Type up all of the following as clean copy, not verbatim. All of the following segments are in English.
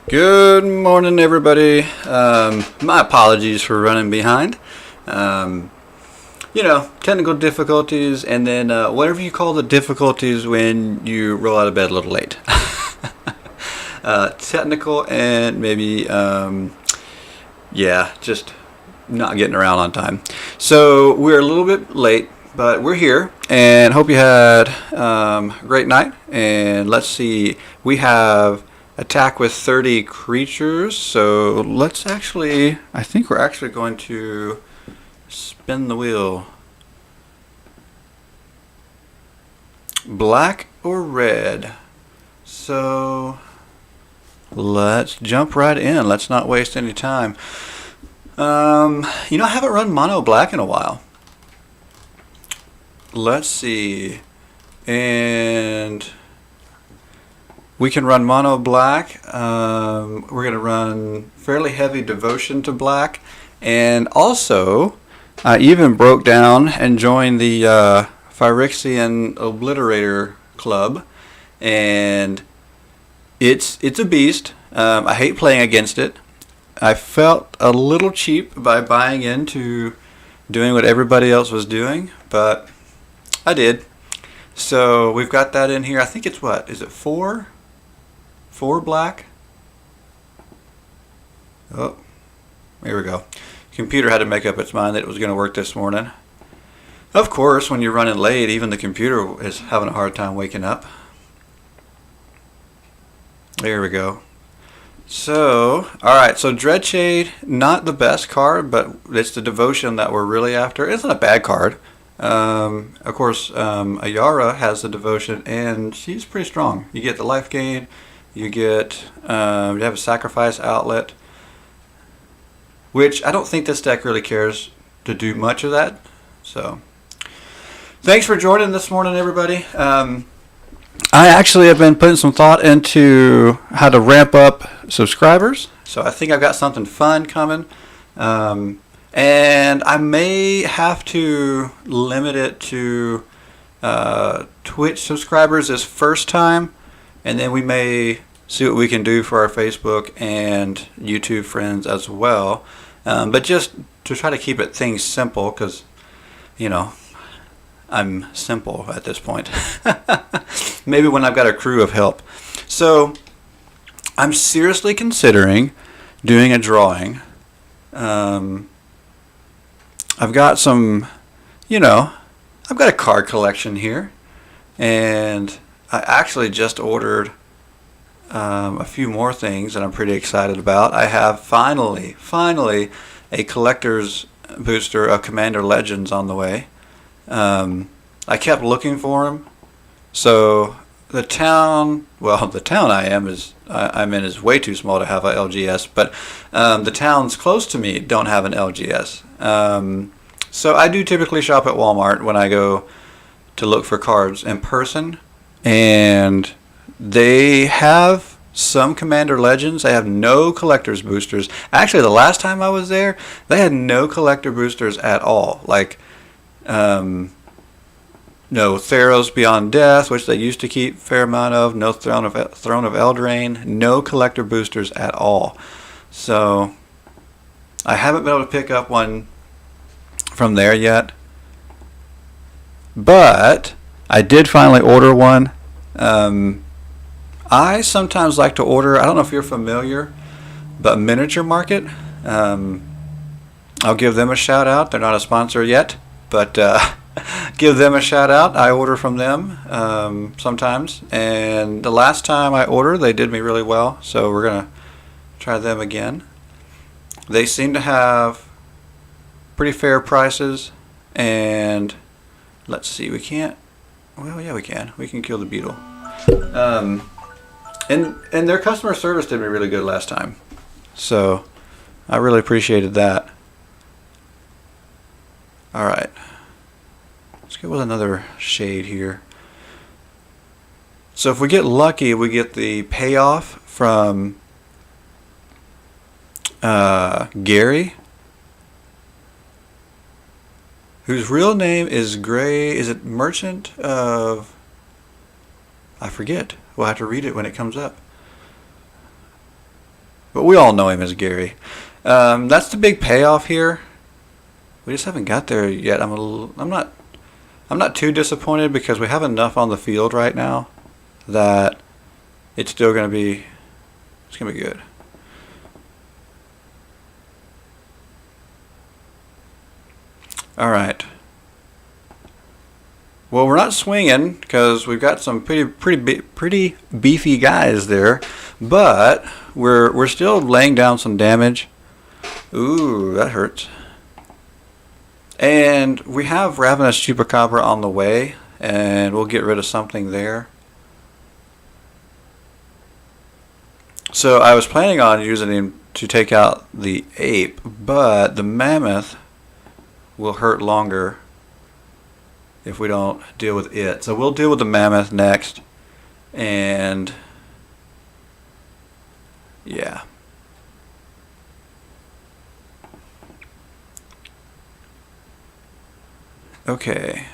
Good morning, everybody. My apologies for running behind. Technical difficulties, and then whatever you call the difficulties when you roll out of bed a little late. Technical and maybe, just not getting around on time. So we're a little bit late, but we're here, and hope you had a great night. And let's see, we have attack with 30 creatures, so let's I think we're actually going to spin the wheel. Black or red? So let's jump right in. Let's not waste any time. I haven't run mono black in a while. Let's see. And we can run mono black. We're going to run fairly heavy devotion to black. And also, I even broke down and joined the Phyrexian Obliterator Club. And it's a beast. I hate playing against it. I felt a little cheap by buying into doing what everybody else was doing, but I did. So we've got that in here. I think it's what? Is it 4? 4 black? Oh, here we go. Computer had to make up its mind that it was going to work this morning. Of course, when you're running late, even the computer is having a hard time waking up. There we go. So, alright, so Dreadshade, not the best card, but it's the devotion that we're really after. It's not a bad card. Of course, Ayara has the devotion, and she's pretty strong. You get the life gain, you have a sacrifice outlet, which I don't think this deck really cares to do much of that. So, thanks for joining this morning, everybody. I actually have been putting some thought into how to ramp up subscribers, so I think I've got something fun coming. And I may have to limit it to Twitch subscribers this first time, and then we may see what we can do for our Facebook and YouTube friends as well. But just to try to keep things simple, because, I'm simple at this point. Maybe when I've got a crew of help. So I'm seriously considering doing a drawing. I've got some, I've got a card collection here, and I actually just ordered a few more things that I'm pretty excited about. I have finally a collector's booster of Commander Legends on the way. I kept looking for them. So the town I'm in is way too small to have a LGS, but the towns close to me don't have an LGS. So I do typically shop at Walmart when I go to look for cards in person, and they have some Commander Legends. They have no collector's boosters. Actually, the last time I was there, they had no collector boosters at all. Like, no Theros Beyond Death, which they used to keep a fair amount of. No Throne of Eldraine. No collector boosters at all. So I haven't been able to pick up one from there yet. But I did finally order one. I sometimes like to order, I don't know if you're familiar, but Miniature Market. I'll give them a shout out. They're not a sponsor yet, but give them a shout out. I order from them sometimes, and the last time I ordered, they did me really well, so we're gonna try them again. They seem to have pretty fair prices, and let's see, we can kill the beetle. And their customer service did me really good last time, so I really appreciated that. Alright, let's go with another shade here. So if we get lucky, we get the payoff from Gary, whose real name is Gray. Is it Merchant of... I forget. We'll have to read it when it comes up. but we all know him as Gary. That's the big payoff here. We just haven't got there yet. I'm not too disappointed because we have enough on the field right now that it's still going to be good. All right. Well, we're not swinging because we've got some pretty beefy guys there, but we're still laying down some damage. Ooh, that hurts. And we have Ravenous Chupacabra on the way, and we'll get rid of something there. So I was planning on using him to take out the ape, but the mammoth will hurt longer if we don't deal with it. So we'll deal with the mammoth next, and yeah. Okay.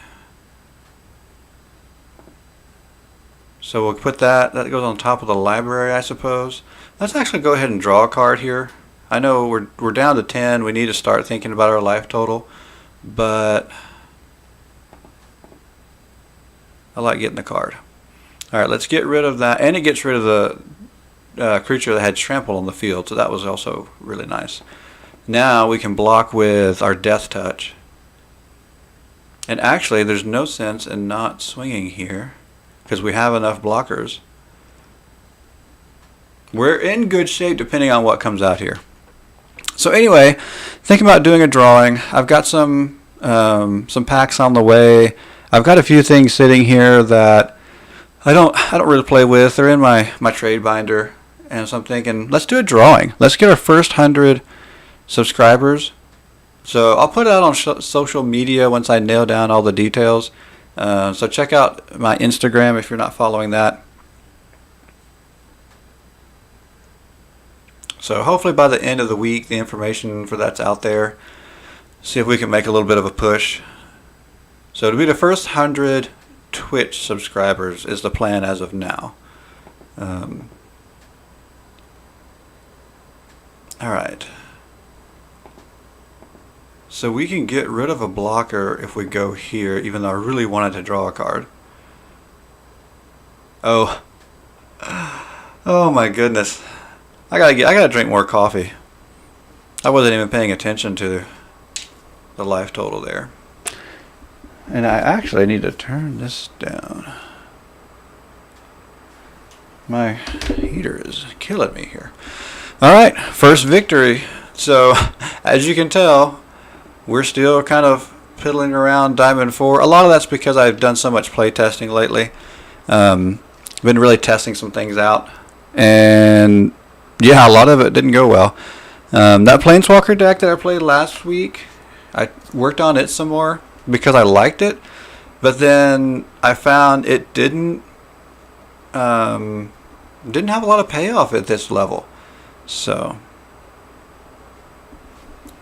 So we'll put that goes on top of the library, I suppose. Let's actually go ahead and draw a card here. I know we're down to 10. We need to start thinking about our life total, but I like getting the card. All right, let's get rid of that, and it gets rid of the creature that had trample on the field, so that was also really nice. Now we can block with our Death Touch. And actually, there's no sense in not swinging here because we have enough blockers. We're in good shape depending on what comes out here. So anyway, thinking about doing a drawing. I've got some packs on the way. I've got a few things sitting here that I don't really play with. They're in my trade binder, and so I'm thinking, let's do a drawing. Let's get our first 100 subscribers. So I'll put it out on social media once I nail down all the details. So check out my Instagram if you're not following that. So hopefully by the end of the week, the information for that's out there. See if we can make a little bit of a push. So to be the first 100 Twitch subscribers is the plan as of now. All right. So we can get rid of a blocker if we go here, even though I really wanted to draw a card. Oh. Oh my goodness. I gotta drink more coffee. I wasn't even paying attention to the life total there. And I actually need to turn this down. My heater is killing me here. Alright, first victory. So, as you can tell, we're still kind of piddling around Diamond 4. A lot of that's because I've done so much play testing lately. Been really testing some things out. And yeah, a lot of it didn't go well. That Planeswalker deck that I played last week, I worked on it some more because I liked it. But then I found it didn't have a lot of payoff at this level. So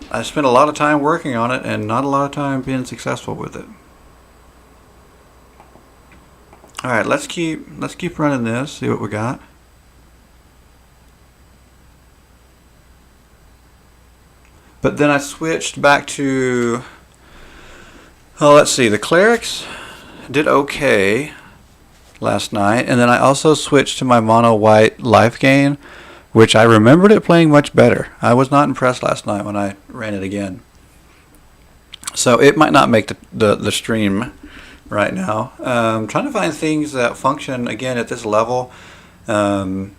I spent a lot of time working on it and not a lot of time being successful with it. All right, let's keep running this. See what we got. But then I switched back to. Oh, let's see. The clerics did okay last night, and then I also switched to my mono white life gain, which I remembered it playing much better. I was not impressed last night when I ran it again. So it might not make the stream right now. Trying to find things that function again at this level. The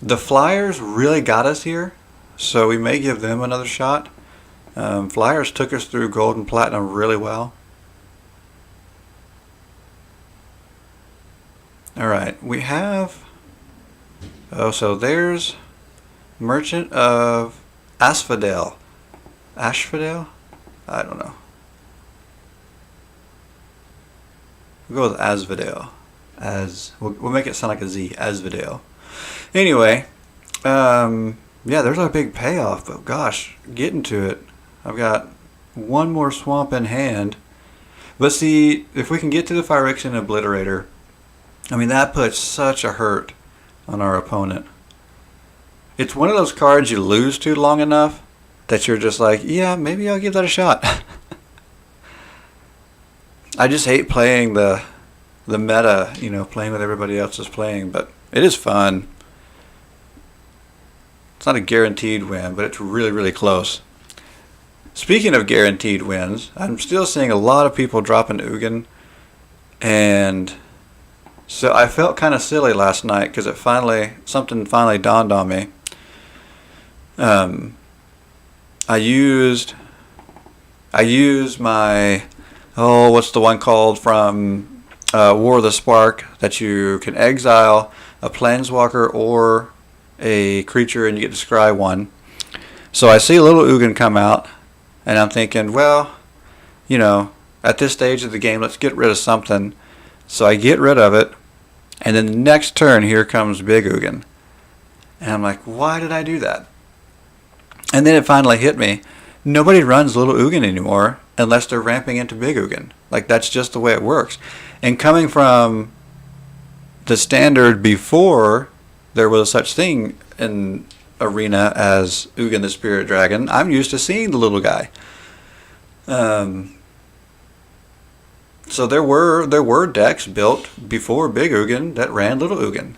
Flyers really got us here, so we may give them another shot. Flyers took us through Gold and Platinum really well. Alright, we have... Oh, so there's Merchant of Asphodel. Asphodel? I don't know. We'll go with Asphodel. We'll make it sound like a Z. Asphodel. Anyway, yeah, there's a big payoff, but gosh, getting to it. I've got one more swamp in hand. But see, if we can get to the Phyrexian Obliterator, I mean, that puts such a hurt on our opponent. It's one of those cards you lose to long enough that you're just like, yeah, maybe I'll give that a shot. I just hate playing the meta, playing with everybody else is playing, but it is fun. It's not a guaranteed win, but it's really, really close. Speaking of guaranteed wins, I'm still seeing a lot of people dropping Ugin, and so I felt kind of silly last night because something finally dawned on me. I used my, what's the one called from War of the Spark, that you can exile a planeswalker or a creature and you get to scry one. So I see a little Ugin come out, and I'm thinking, well, at this stage of the game, let's get rid of something. So I get rid of it, and then the next turn, here comes Big Ugin. And I'm like, why did I do that? And then it finally hit me. Nobody runs Little Ugin anymore unless they're ramping into Big Ugin. Like, that's just the way it works. And coming from the standard before there was such thing in Arena as Ugin the Spirit Dragon, I'm used to seeing the little guy. So there were decks built before Big Ugin that ran Little Ugin.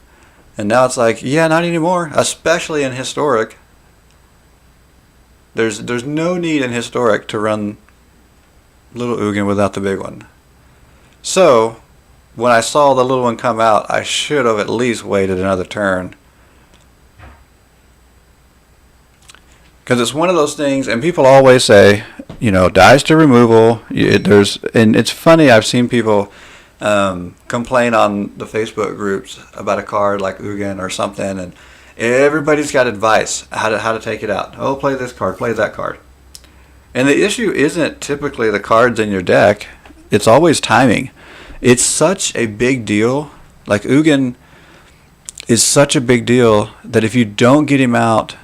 And now it's like, yeah, not anymore. Especially in Historic. There's no need in Historic to run Little Ugin without the big one. So, when I saw the little one come out, I should have at least waited another turn. Because it's one of those things, and people always say, dies to removal. And it's funny, I've seen people complain on the Facebook groups about a card like Ugin or something, and everybody's got advice how to take it out. Oh, play this card, play that card. And the issue isn't typically the cards in your deck. It's always timing. It's such a big deal. Like, Ugin is such a big deal that if you don't get him out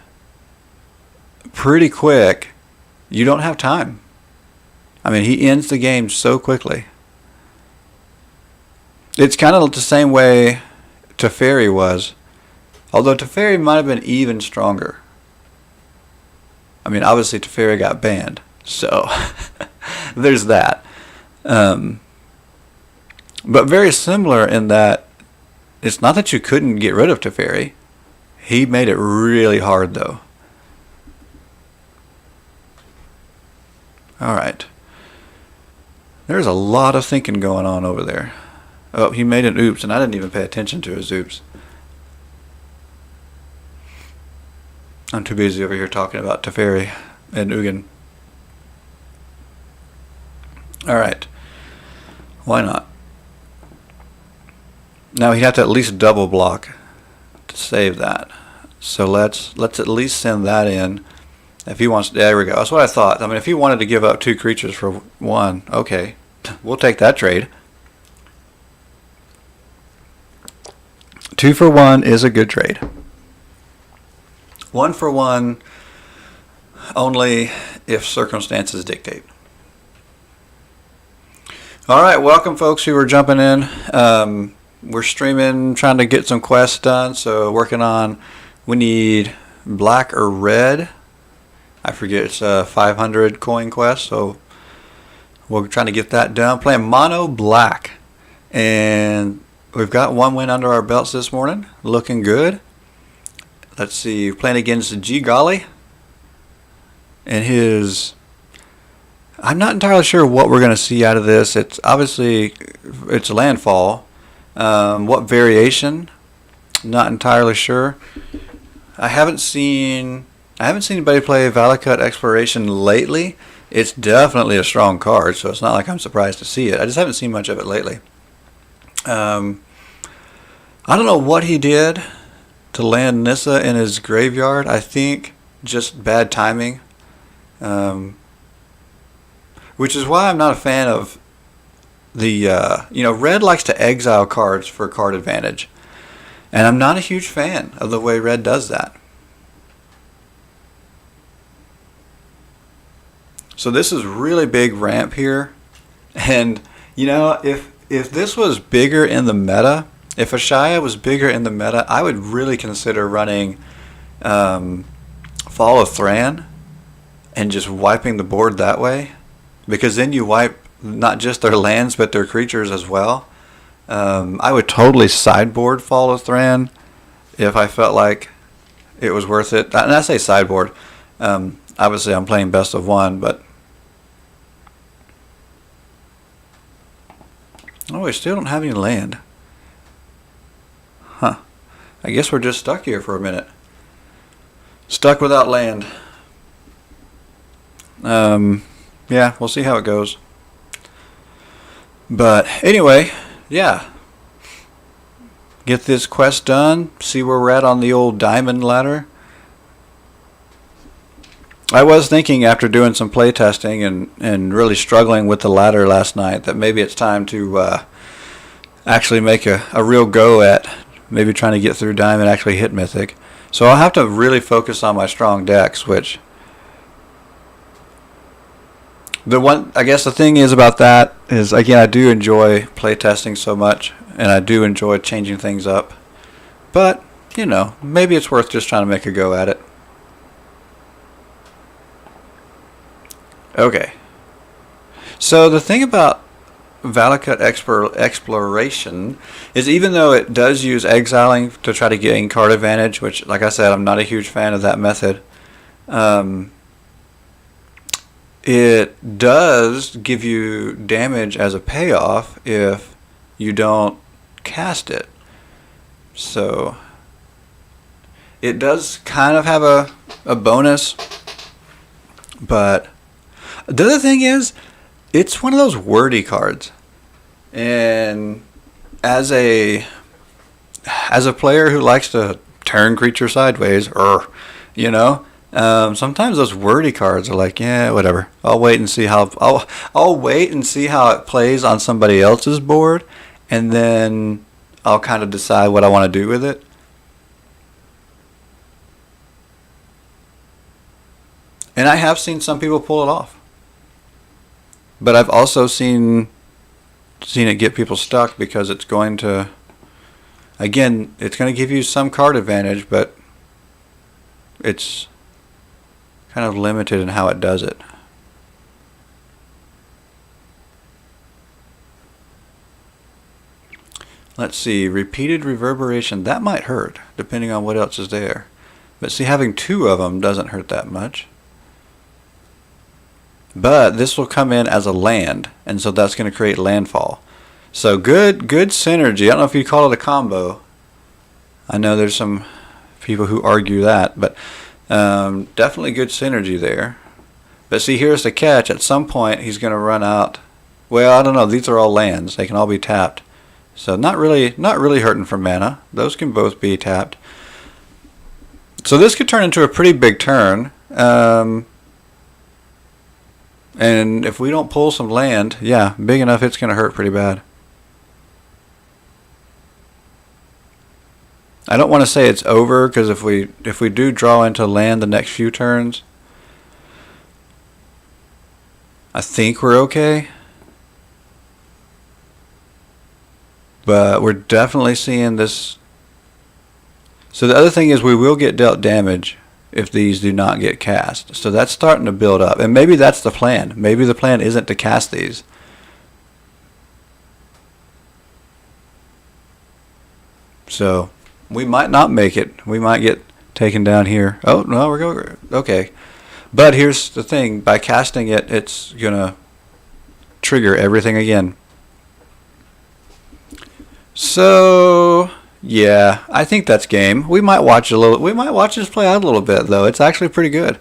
pretty quick, you don't have time. I mean, he ends the game so quickly. It's kind of the same way Teferi was. Although Teferi might have been even stronger. I mean, obviously Teferi got banned, so there's that. But very similar in that it's not that you couldn't get rid of Teferi. He made it really hard, though. Alright. There's a lot of thinking going on over there. Oh, he made an oops, and I didn't even pay attention to his oops. I'm too busy over here talking about Teferi and Ugin. Alright. Why not? Now he'd have to at least double block to save that. So let's at least send that in. If he wants, there we go. That's what I thought. I mean, if he wanted to give up 2 creatures for 1, okay, we'll take that trade. 2 for 1 is a good trade. 1 for 1 only if circumstances dictate. All right, welcome folks who are jumping in. We're streaming, trying to get some quests done. So working on, we need black or red. I forget, it's a 500 coin quest. So we're trying to get that done. Playing mono black. And we've got 1 win under our belts this morning. Looking good. Let's see, playing against G Golly. And his, I'm not entirely sure what we're going to see out of this. It's obviously, it's landfall. What variation? Not entirely sure. I haven't seen anybody play Valakut Exploration lately. It's definitely a strong card, so it's not like I'm surprised to see it. I just haven't seen much of it lately. I don't know what he did to land Nissa in his graveyard. I think just bad timing. Which is why I'm not a fan of the, Red likes to exile cards for card advantage. And I'm not a huge fan of the way Red does that. So this is really big ramp here. And, if this was bigger in the meta, if Ashaya was bigger in the meta, I would really consider running Fall of Thran and just wiping the board that way, because then you wipe not just their lands but their creatures as well. I would totally sideboard Fall of Thran if I felt like it was worth it. And I say sideboard. Obviously, I'm playing best of one, but oh, we still don't have any land. Huh. I guess we're just stuck here for a minute. Stuck without land. Yeah, we'll see how it goes. But anyway, yeah. Get this quest done. See where we're at on the old diamond ladder. I was thinking after doing some playtesting and really struggling with the ladder last night that maybe it's time to actually make a real go at maybe trying to get through diamond, actually hit mythic. So I'll have to really focus on my strong decks, which I guess the thing is about that is, again, I do enjoy playtesting so much, and I do enjoy changing things up. But, you know, maybe it's worth just trying to make a go at it. Okay. So the thing about Valakut Exploration is, even though it does use exiling to try to gain card advantage, which, like I said, I'm not a huge fan of that method, it does give you damage as a payoff if you don't cast it. So it does kind of have a bonus, but the other thing is, it's one of those wordy cards. And as a player who likes to turn creature sideways, you know, sometimes those wordy cards are like, yeah, whatever. I'll wait and see how I'll wait and see how it plays on somebody else's board, and then I'll kind of decide what I want to do with it. And I have seen some people pull it off. But I've also seen it get people stuck, because it's going to, again, it's going to give you some card advantage, but it's kind of limited in how it does it. Let's see, repeated reverberation, that might hurt, depending on what else is there. But see, having two of them doesn't hurt that much. But this will come in as a land, and so that's going to create landfall. So good synergy. I don't know if you call it a combo. I know there's some people who argue that, but definitely good synergy there. But see, here's the catch. At some point, he's going to run out. Well, I don't know. These are all lands. They can all be tapped. So not really hurting for mana. Those can both be tapped. So this could turn into a pretty big turn. And if we don't pull some land, yeah, big enough, it's going to hurt pretty bad. I don't want to say it's over, because if we do draw into land the next few turns, I think we're okay. But we're definitely seeing this. So the other thing is, we will get dealt damage if these do not get cast. So that's starting to build up. And maybe that's the plan. Maybe the plan isn't to cast these. So we might not make it. We might get taken down here. Oh, no, we're going. Okay. But here's the thing. By casting it, it's going to trigger everything again. So yeah, I think that's game. We might watch a little. We might watch this play out a little bit, though. It's actually pretty good.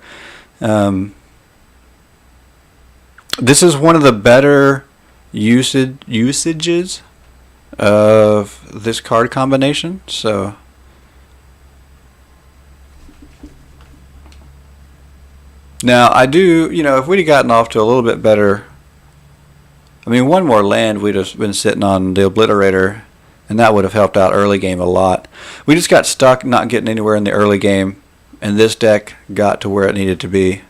This is one of the better usages of this card combination. So now I do. You know, if we'd have gotten off to a little bit better, I mean, one more land, we'd have been sitting on the Obliterator. And that would have helped out early game a lot. We just got stuck not getting anywhere in the early game, and this deck got to where it needed to be.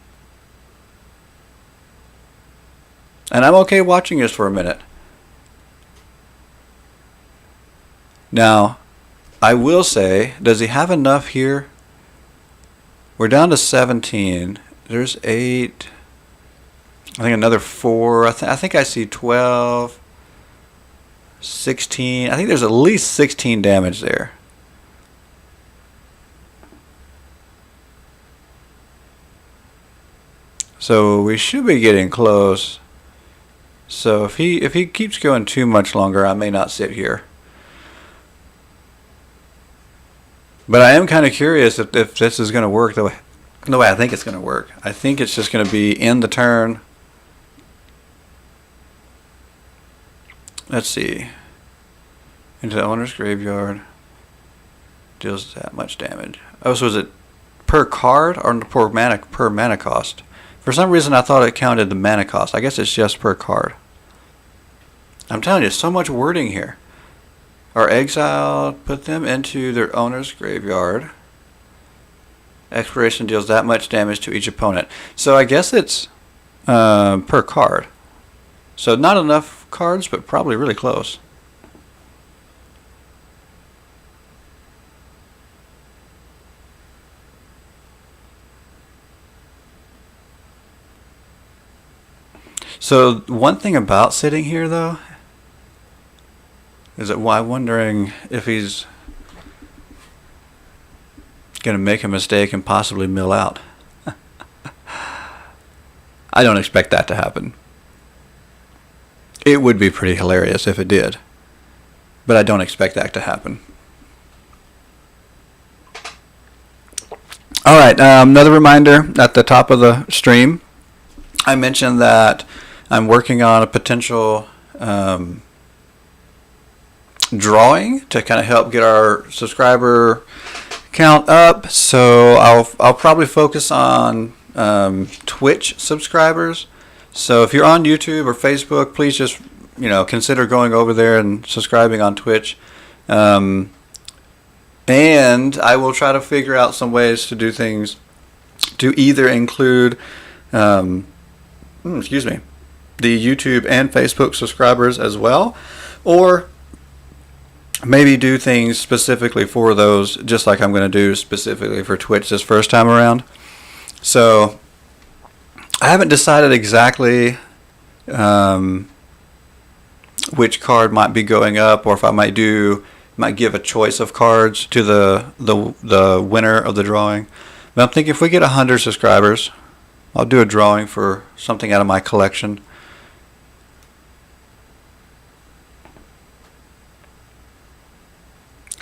And I'm okay watching this for a minute. Now, I will say, does he have enough here We're down to 17. There's 8. I think another 4. I think I see 12. 16. I think there's at least 16 damage there. So we should be getting close. So if he keeps going too much longer, I may not sit here. But I am kind of curious if this is going to work the way I think it's going to work. I think it's just going to be end the turn. Let's see. Into the owner's graveyard. Deals that much damage. Oh, so is it per card or per mana cost? For some reason I thought it counted the mana cost. I guess it's just per card. I'm telling you, so much wording here. Are exiled, put them into their owner's graveyard. Expiration deals that much damage to each opponent. So I guess it's per card. So not enough cards, but probably really close. So one thing about sitting here, though, is that I'm wondering if he's going to make a mistake and possibly mill out. I don't expect that to happen. It would be pretty hilarious if it did, but I don't expect that to happen. All right, another reminder at the top of the stream, I mentioned that I'm working on a potential drawing to kind of help get our subscriber count up. So I'll probably focus on Twitch subscribers. So if you're on YouTube or Facebook, please just consider going over there and subscribing on Twitch. And I will try to figure out some ways to do things to either include the YouTube and Facebook subscribers as well, or maybe do things specifically for those, just like I'm going to do specifically for Twitch this first time around. So I haven't decided exactly which card might be going up, or if I might give a choice of cards to the winner of the drawing. But I'm thinking if we get 100 subscribers, I'll do a drawing for something out of my collection.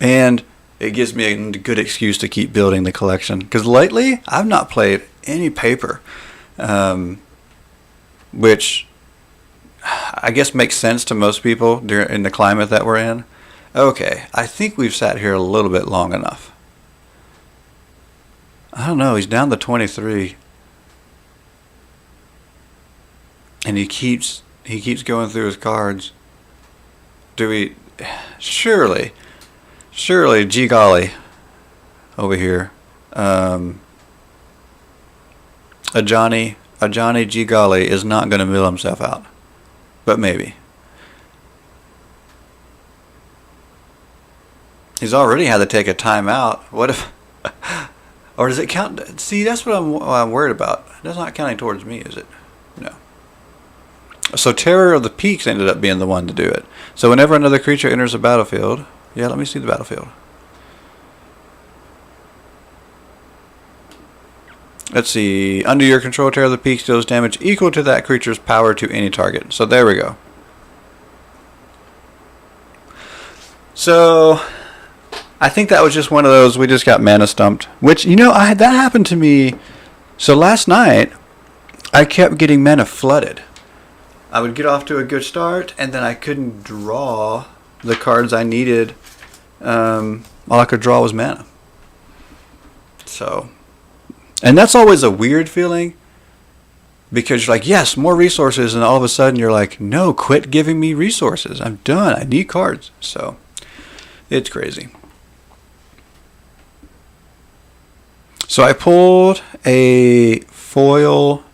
And it gives me a good excuse to keep building the collection. Because lately, I've not played any paper. Which I guess makes sense to most people in the climate that we're in. Okay, I think we've sat here a little bit long enough. I don't know, he's down to 23. And he keeps going through his cards. Surely, G golly, over here, a Johnny G golly is not going to mill himself out, but maybe. He's already had to take a timeout. What if, or does it count? See, that's what I'm worried about. That's not counting towards me, is it? No. So Terror of the Peaks ended up being the one to do it. So whenever another creature enters the battlefield. Yeah, let me see the battlefield. Let's see. Under your control, Terror of the Peaks deals damage equal to that creature's power to any target. So there we go. So I think that was just one of those, we just got mana stumped. Which, that happened to me. So last night, I kept getting mana flooded. I would get off to a good start, and then I couldn't draw the cards I needed. All I could draw was mana. So, and that's always a weird feeling, because you're like, yes, more resources, and all of a sudden you're like, no, quit giving me resources. I'm done. I need cards. So, it's crazy. So I pulled a foil.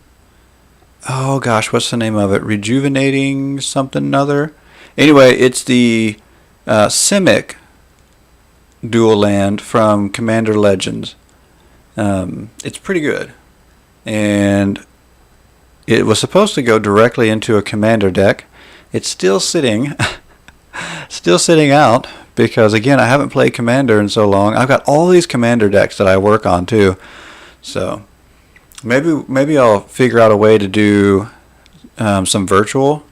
Oh gosh, what's the name of it? Rejuvenating something other. Anyway, it's the Simic dual land from Commander Legends. It's pretty good. And it was supposed to go directly into a commander deck. It's still sitting, still sitting out because, again, I haven't played commander in so long. I've got all these commander decks that I work on too. So maybe I'll figure out a way to do some virtual.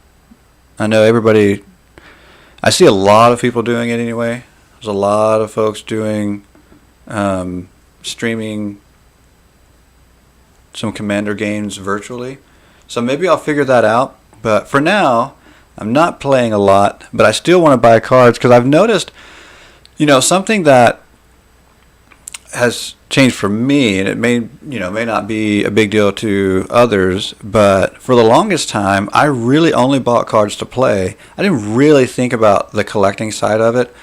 I know everybody, I see a lot of people doing it anyway. There's a lot of folks doing streaming some commander games virtually. So maybe I'll figure that out. But for now, I'm not playing a lot, but I still want to buy cards because I've noticed, something that has changed for me, and it may not be a big deal to others, but for the longest time, I really only bought cards to play. I didn't really think about the collecting side of it.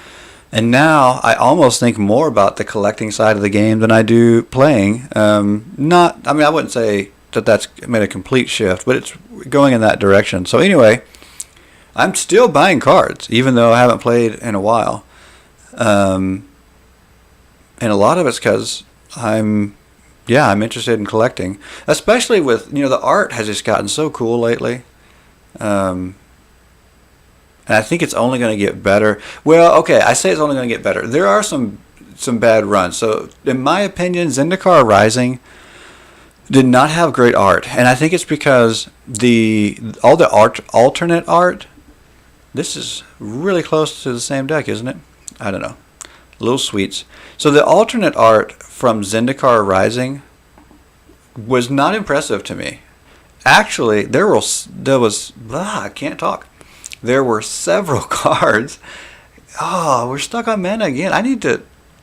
And now I almost think more about the collecting side of the game than I do playing. I wouldn't say that that's made a complete shift, but it's going in that direction. So anyway, I'm still buying cards, even though I haven't played in a while. And a lot of it's because I'm interested in collecting, especially with, the art has just gotten so cool lately. And I think it's only going to get better. Well, okay, I say it's only going to get better. There are some bad runs. So, in my opinion, Zendikar Rising did not have great art, and I think it's because all the alternate art. This is really close to the same deck, isn't it? I don't know. Little sweets. So the alternate art from Zendikar Rising was not impressive to me. Actually, I can't talk. There were several cards. Oh, we're stuck on mana again.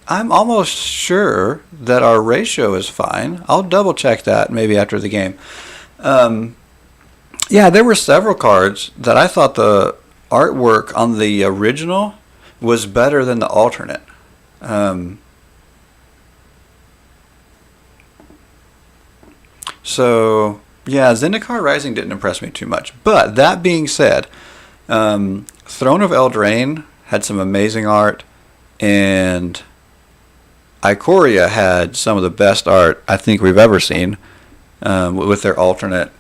I'm almost sure that our ratio is fine. I'll double check that maybe after the game. There were several cards that I thought the artwork on the original was better than the alternate. Zendikar Rising didn't impress me too much. But that being said, Throne of Eldraine had some amazing art, and Ikoria had some of the best art I think we've ever seen with their alternate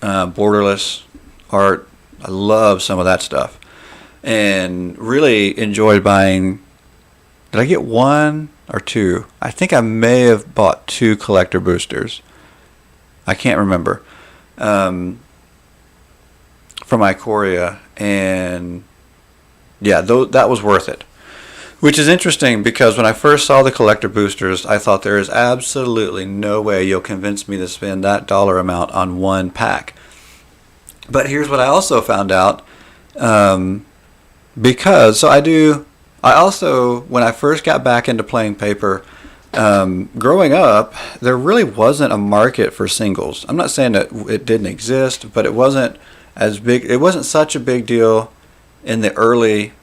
borderless art. I love some of that stuff, and really enjoyed buying. Did I get one or two? I think I may have bought 2 collector boosters. I can't remember. From Ikoria, and that was worth it. Which is interesting because when I first saw the collector boosters, I thought there is absolutely no way you'll convince me to spend that dollar amount on one pack. But here's what I also found out. When I first got back into playing Paper, growing up, there really wasn't a market for singles. I'm not saying that it didn't exist, but it wasn't as big. It wasn't such a big deal in the early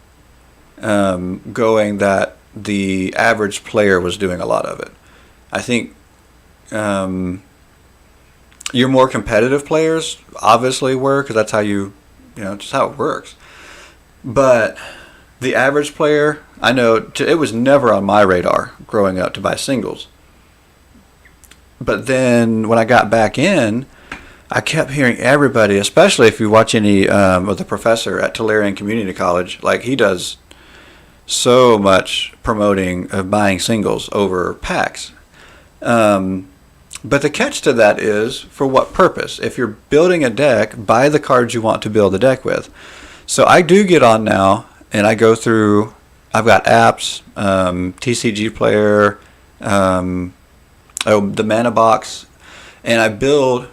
going that the average player was doing a lot of it. I think your more competitive players obviously were, because that's how just how it works. But the average player, I know it was never on my radar growing up to buy singles. But then when I got back in, I kept hearing everybody, especially if you watch any of the professor at Tolarian Community College, like he does so much promoting of buying singles over packs. But the catch to that is, for what purpose? If you're building a deck, buy the cards you want to build a deck with. So I do get on now, and I go through, I've got apps, TCG Player, the Mana Box, and I build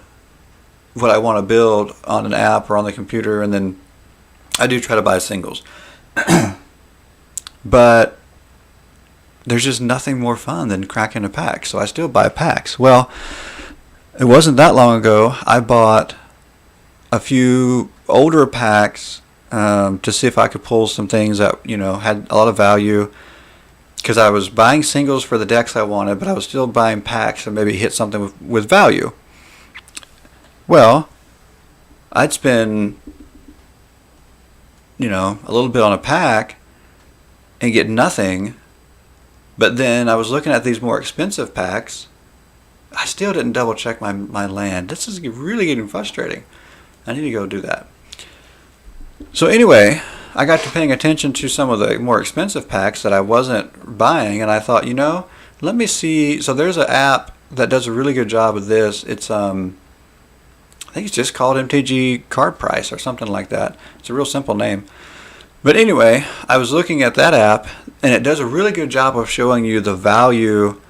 what I want to build on an app or on the computer, and then I do try to buy singles. But there's just nothing more fun than cracking a pack, so I still buy packs. Well, it wasn't that long ago I bought a few older packs to see if I could pull some things that had a lot of value, because I was buying singles for the decks I wanted, but I was still buying packs and maybe hit something with value. Well, I'd spend a little bit on a pack and get nothing. But then I was looking at these more expensive packs, I still didn't double check my land. This is really getting frustrating. I need to go do that. So anyway, I got to paying attention to some of the more expensive packs that I wasn't buying, and I thought, let me see. So there's an app that does a really good job of this. It's I think it's just called MTG Card Price or something like that. It's a real simple name. But anyway, I was looking at that app, and it does a really good job of showing you the value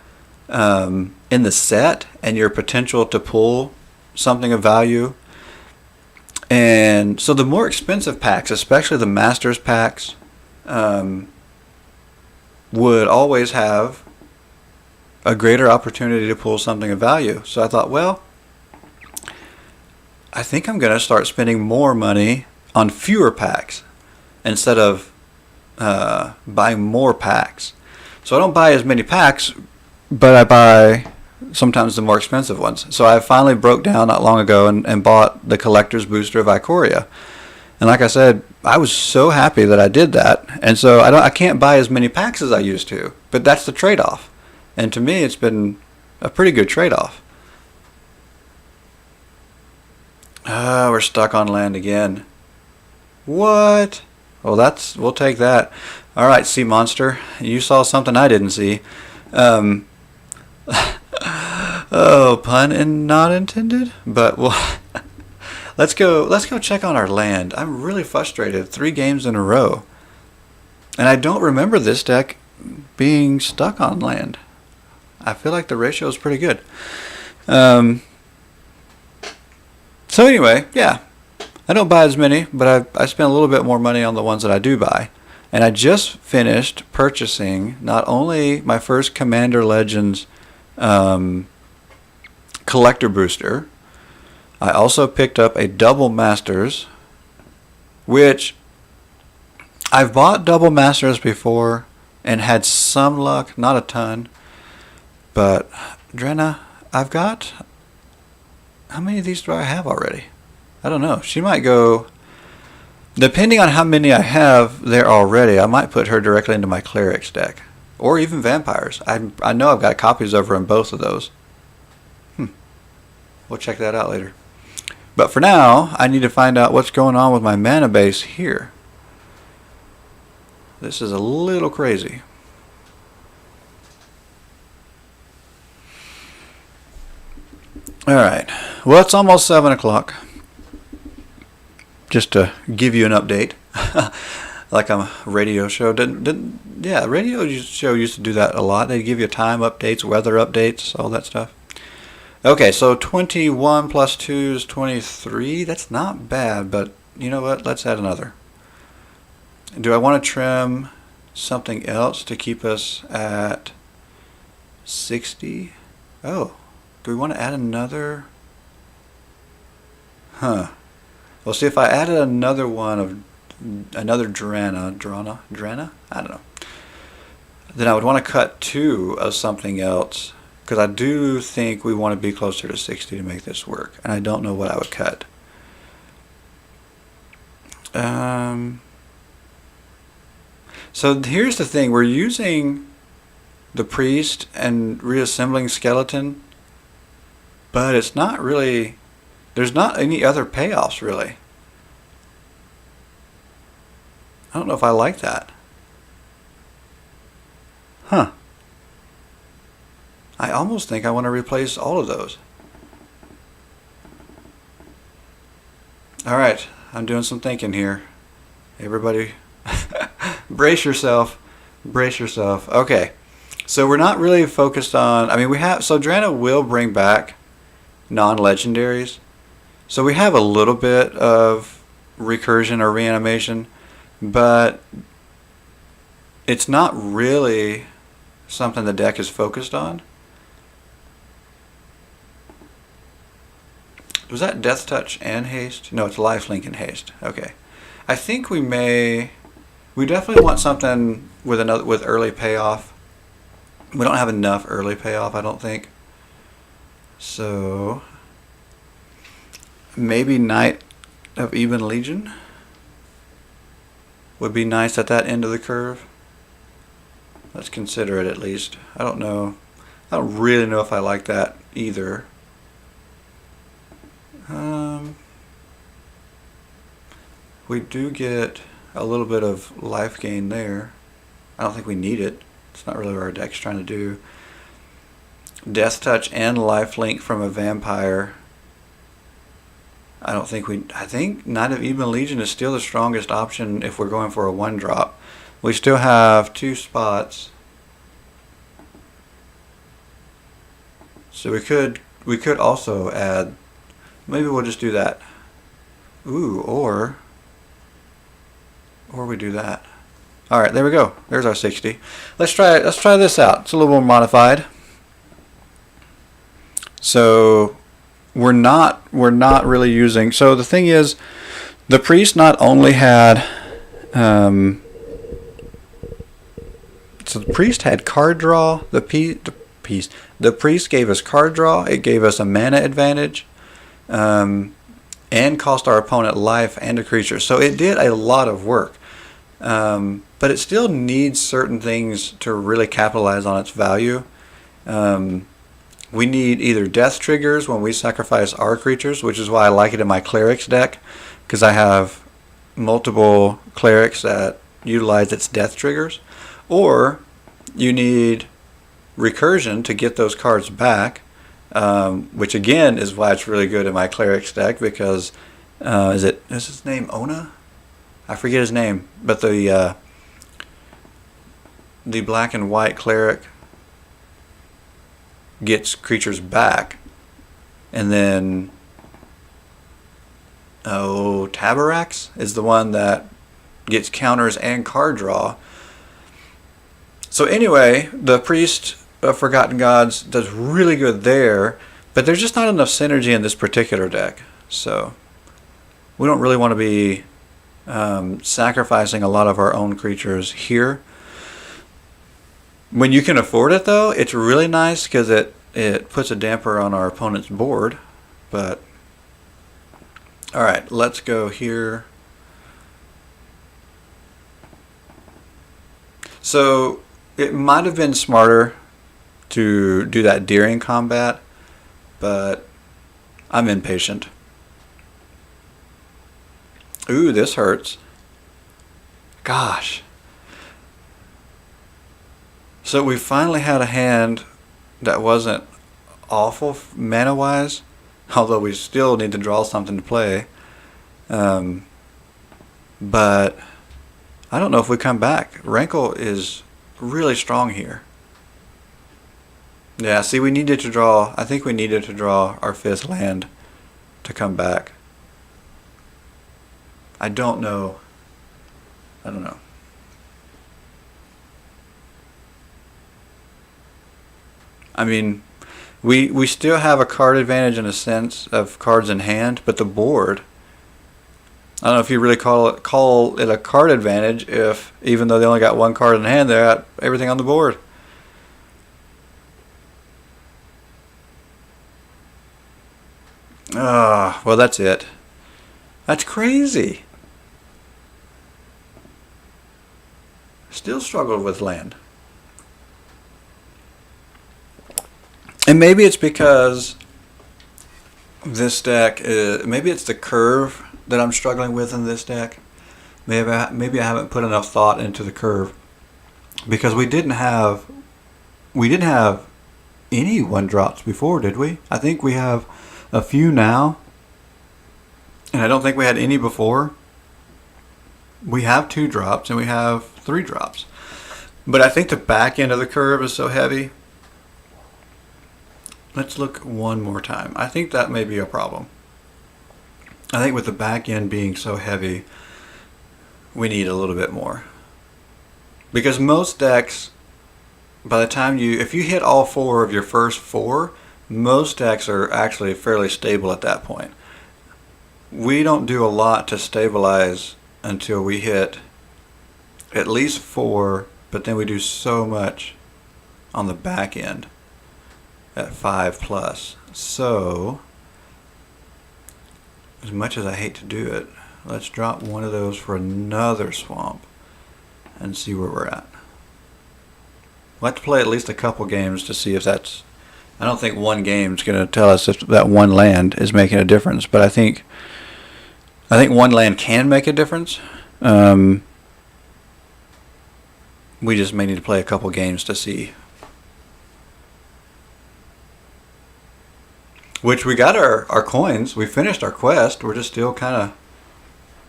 in the set and your potential to pull something of value. And so the more expensive packs, especially the Masters packs, would always have a greater opportunity to pull something of value. So I thought, well, I think I'm going to start spending more money on fewer packs instead of buying more packs. So I don't buy as many packs, but I buy sometimes the more expensive ones. So I finally broke down not long ago and bought the collector's booster of Ikoria. And like I said, I was so happy that I did that. And so I can't buy as many packs as I used to, but that's the trade-off. And to me, it's been a pretty good trade-off. We're stuck on land again. What? Well, we'll take that. All right, sea monster, you saw something I didn't see. Oh, pun and not intended. But let's go check on our land. I'm really frustrated. 3 games in a row, and I don't remember this deck being stuck on land. I feel like the ratio is pretty good. So anyway, yeah, I don't buy as many, but I spend a little bit more money on the ones that I do buy. And I just finished purchasing not only my first Commander Legends collector booster, I also picked up a double Masters, which I've bought double Masters before and had some luck, not a ton. But Drenna, I've got, how many of these do I have already? I don't know. She might go, depending on how many I have there already, I might put her directly into my Clerics deck. Or even Vampires. I know I've got copies of her in both of those. We'll check that out later. But for now, I need to find out what's going on with my mana base here. This is a little crazy. Alright, well, it's almost 7 o'clock. Just to give you an update. Like a radio show. Yeah, a radio show used to do that a lot. They'd give you time updates, weather updates, all that stuff. Okay, so 21 plus 2 is 23. That's not bad, but you know what? Let's add another. Do I want to trim something else to keep us at 60? Oh, do we want to add another? Well, see, if I added another one of another Drana? I don't know. Then I would want to cut 2 of something else, because I do think we want to be closer to 60 to make this work, and I don't know what I would cut. So here's the thing: we're using the priest and reassembling skeleton, but it's not really. There's not any other payoffs really. I don't know if I like that. I almost think I want to replace all of those. Alright, I'm doing some thinking here. Everybody, brace yourself. Brace yourself. Okay, so we're not really focused on... so Drana will bring back non-legendaries. So we have a little bit of recursion or reanimation, but it's not really something the deck is focused on. Was that Death Touch and Haste? No, it's Lifelink and Haste. Okay. I think we definitely want something with early payoff. We don't have enough early payoff, I don't think. So maybe Knight of Even Legion would be nice at that end of the curve. Let's consider it at least. I don't know. I don't really know if I like that either. We do get a little bit of life gain there. I don't think we need it. It's not really what our deck's trying to do. Death Touch and Lifelink from a vampire. I think Knight of Ebon Legion is still the strongest option if we're going for a 1-drop. We still have 2 spots. So we could also add, maybe we'll just do that. Ooh, or we do that. All right, there we go. There's our 60. Let's try this out. It's a little more modified. So we're not really using. So the thing is, the priest not only had. So the priest had card draw. The priest gave us card draw. It gave us a mana advantage, and cost our opponent life and a creature. So it did a lot of work. But it still needs certain things to really capitalize on its value. We need either death triggers when we sacrifice our creatures, which is why I like it in my clerics deck, because I have multiple clerics that utilize its death triggers, or you need recursion to get those cards back, which again is why it's really good in my clerics deck, because is his name Ona? I forget his name, but the black and white cleric gets creatures back, and then Tabarax is the one that gets counters and card draw. So anyway, the Priest of Forgotten Gods does really good there, but there's just not enough synergy in this particular deck. So we don't really want to be sacrificing a lot of our own creatures here. When you can afford it, though, it's really nice because it puts a damper on our opponent's board. But alright, let's go here. So it might have been smarter to do that during combat, but I'm impatient. Ooh, this hurts. Gosh. So we finally had a hand that wasn't awful mana-wise, although we still need to draw something to play. But I don't know if we come back. Rankle is really strong here. Yeah, see, we needed to draw. I think we needed to draw our 5th land to come back. I don't know. I mean, we still have a card advantage in a sense of cards in hand, but the board, I don't know if you really call it a card advantage if, even though they only got 1 card in hand, they got everything on the board. Well, that's it. That's crazy. Still struggled with land. And maybe it's because this deck, maybe it's the curve that I'm struggling with in this deck. Maybe I haven't put enough thought into the curve, because we didn't have any 1-drops before, did we? I think we have a few now, and I don't think we had any before. We have 2 drops and we have 3 drops, but I think the back end of the curve is so heavy. Let's look one more time. I think that may be a problem. I think with the back end being so heavy, we need a little bit more. Because most decks, by the time if you hit all 4 of your first 4, most decks are actually fairly stable at that point. We don't do a lot to stabilize until we hit at least 4, but then we do so much on the back end at 5+. So, as much as I hate to do it, let's drop one of those for another swamp and see where we're at. We'll have to play at least a couple games to see if that's... I don't think one game is going to tell us if that one land is making a difference, but I think one land can make a difference. We just may need to play a couple games to see. Which we got our coins. We finished our quest. We're just still kind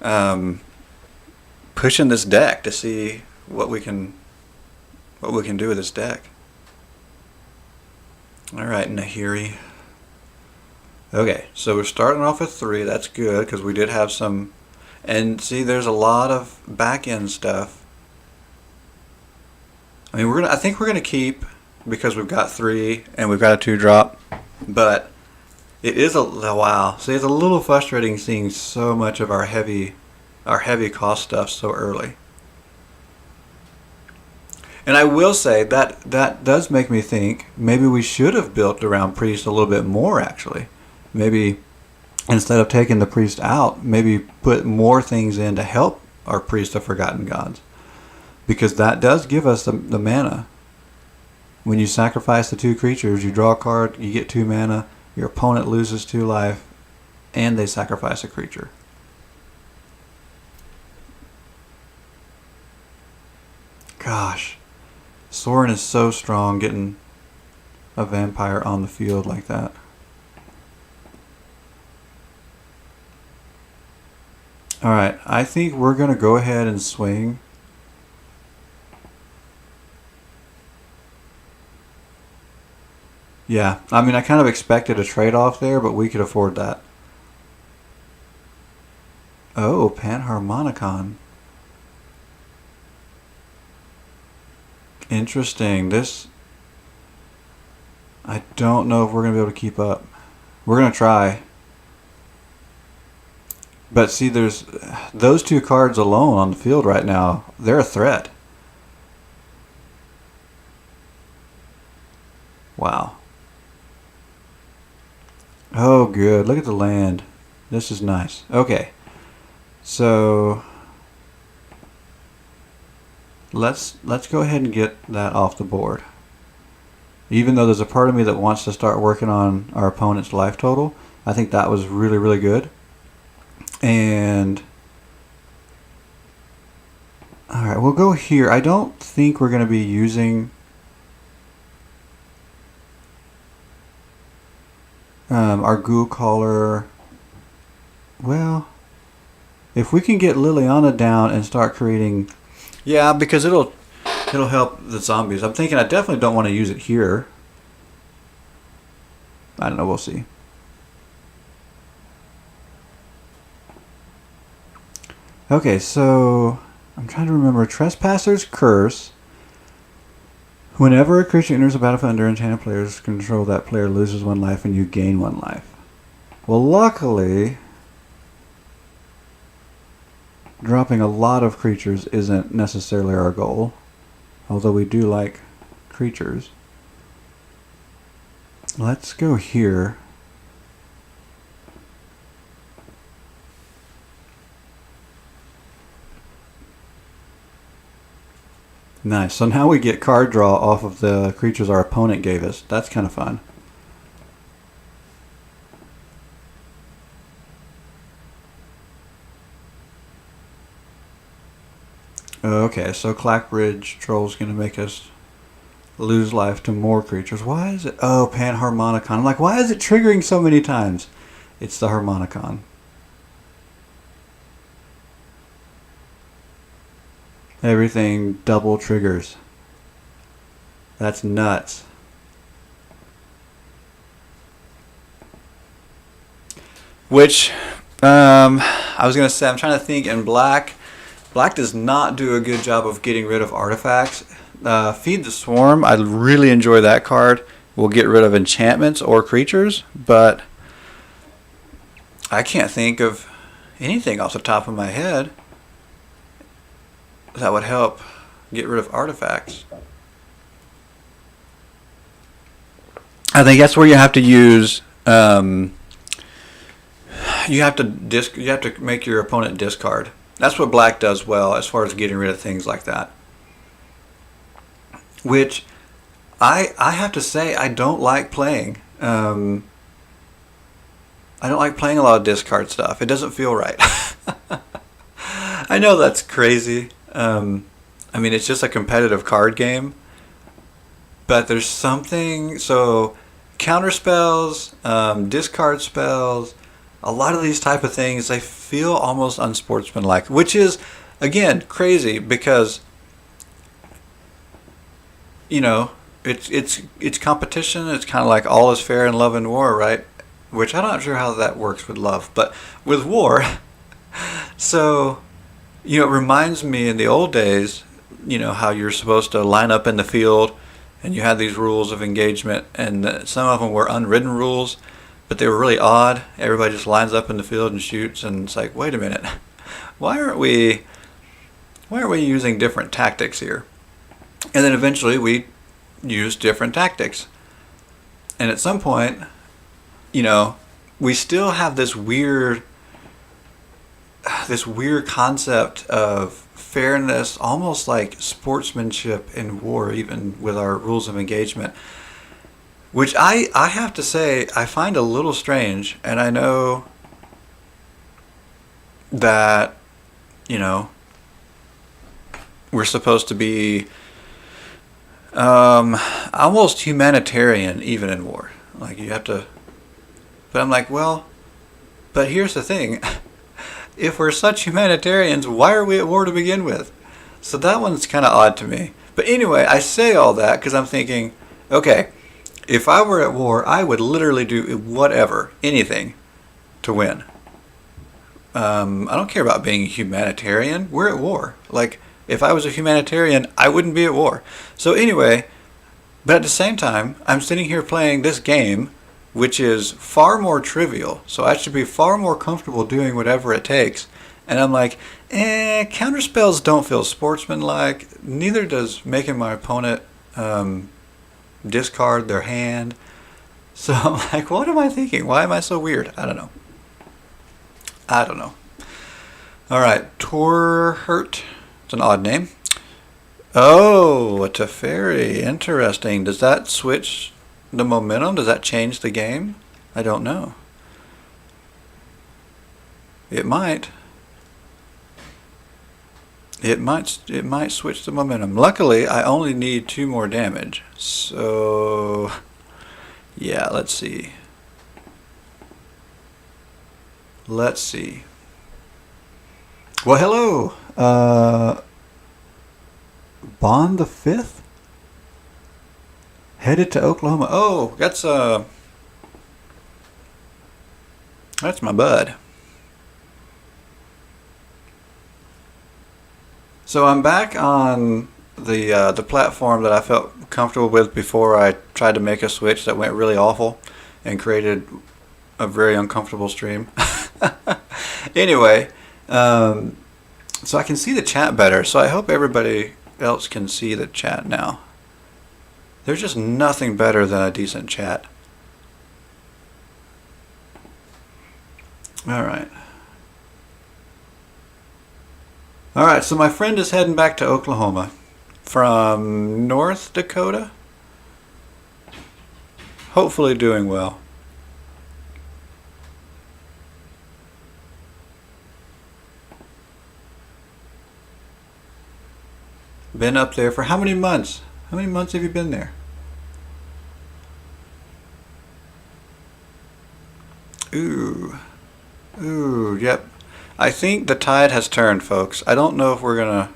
of pushing this deck to see what we can do with this deck. All right, Nahiri. Okay, so we're starting off with 3. That's good because we did have some. And see, there's a lot of back end stuff. I mean, I think we're gonna keep because we've got 3 and we've got a 2-drop, but it is wow. See, it's a little frustrating seeing so much of our heavy cost stuff so early. And I will say that does make me think maybe we should have built around priest a little bit more. Actually, maybe instead of taking the priest out, maybe put more things in to help our priest of forgotten gods, because that does give us the mana. When you sacrifice the 2 creatures, you draw a card, you get 2 mana. Your opponent loses 2 life, and they sacrifice a creature. Gosh, Sorin is so strong getting a vampire on the field like that. Alright, I think we're going to go ahead and swing. Yeah, I mean, I kind of expected a trade-off there, but we could afford that. Oh, Panharmonicon. Interesting. This... I don't know if we're going to be able to keep up. We're going to try. But see, there's... those 2 cards alone on the field right now, they're a threat. Wow. Oh, good. Look at the land. This is nice. Okay. So let's go ahead and get that off the board. Even though there's a part of me that wants to start working on our opponent's life total, I think that was really, really good. And alright, we'll go here. I don't think we're going to be using our Ghoul Caller. Well, if we can get Liliana down and start creating... Yeah, because it'll help the zombies. I'm thinking I definitely don't want to use it here. I don't know, we'll see. Okay, so I'm trying to remember. Trespasser's Curse. Whenever a creature enters a battlefield under enchanted player's control, that player loses 1 life and you gain 1 life. Well, luckily, dropping a lot of creatures isn't necessarily our goal, although we do like creatures. Let's go here. Nice. So now we get card draw off of the creatures our opponent gave us. That's kind of fun. Okay, so Clackbridge Troll's going to make us lose life to more creatures. Why is it? Oh, Panharmonicon. I'm like, why is it triggering so many times? It's the Harmonicon. Everything double triggers. That's nuts. Which, I was going to say, I'm trying to think, in Black does not do a good job of getting rid of artifacts. Feed the Swarm, I really enjoy that card. Will get rid of enchantments or creatures, but I can't think of anything off the top of my head that would help get rid of artifacts. I think that's where you have to use. You have to make your opponent discard. That's what Black does well as far as getting rid of things like that. Which I have to say I don't like playing. I don't like playing a lot of discard stuff. It doesn't feel right. I know that's crazy. I mean, it's just a competitive card game, but there's something. So, counter spells, discard spells, a lot of these type of things, they feel almost unsportsmanlike, which is, again, crazy because, you know, it's competition. It's kind of like all is fair in love and war, right? Which I'm not sure how that works with love, but with war. So, it reminds me in the old days, how you're supposed to line up in the field and you had these rules of engagement, and some of them were unwritten rules, but they were really odd. Everybody just lines up in the field and shoots, and it's like, wait a minute, why aren't we using different tactics here? And then eventually we used different tactics. And at some point, we still have this weird concept of fairness, almost like sportsmanship in war, even with our rules of engagement, which I have to say I find a little strange. And I know that, we're supposed to be almost humanitarian even in war. Like, you have to... But I'm like, well, but here's the thing. If we're such humanitarians, why are we at war to begin with? So that one's kind of odd to me. But anyway, I say all that because I'm thinking, okay, if I were at war, I would literally do whatever, anything, to win. I don't care about being a humanitarian. We're at war. Like, if I was a humanitarian, I wouldn't be at war. So anyway, but at the same time, I'm sitting here playing this game, which is far more trivial, so I should be far more comfortable doing whatever it takes. And I'm like, counterspells don't feel sportsmanlike. Neither does making my opponent discard their hand. So I'm like, what am I thinking? Why am I so weird? I don't know. All right, Torhurt. It's an odd name. Oh, a Teferi. Interesting. Does that switch the momentum? Does that change the game? I don't know. It might. It might switch the momentum. Luckily, I only need 2 more damage. So, yeah, let's see. Well, hello. Bond the 5th? Headed to Oklahoma. Oh, that's my bud. So I'm back on the platform that I felt comfortable with before I tried to make a switch that went really awful and created a very uncomfortable stream. Anyway, so I can see the chat better. So I hope everybody else can see the chat now. There's just nothing better than a decent chat. Alright, so my friend is heading back to Oklahoma from North Dakota. Hopefully doing well. Been up there for how many months? How many months have you been there? Ooh, yep. I think the tide has turned, folks. I don't know if we're gonna...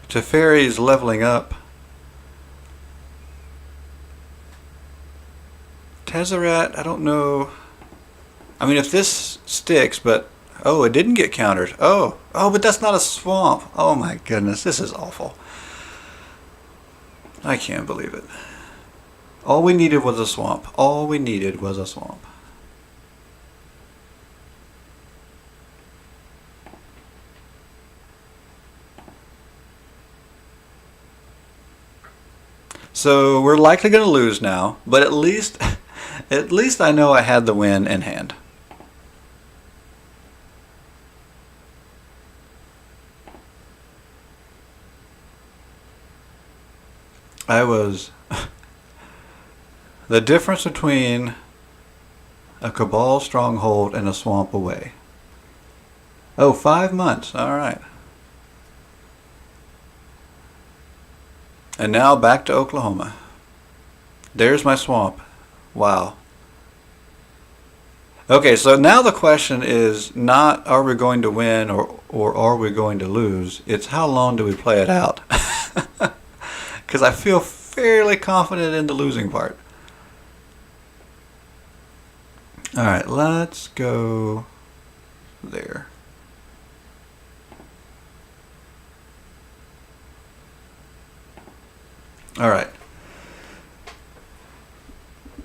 Teferi's leveling up. Tezzeret, I don't know. I mean, if this sticks, but... Oh, it didn't get countered. Oh, but that's not a swamp. Oh my goodness, this is awful. I can't believe it. All we needed was a swamp. So we're likely going to lose now, but at least I know I had the win in hand. I was the difference between a Cabal stronghold and a swamp away. Oh, 5 months. All right. And now back to Oklahoma. There's my swamp. Wow. Okay, so now the question is not are we going to win or are we going to lose? It's how long do we play it out? Because I feel fairly confident in the losing part. All right, let's go there. All right.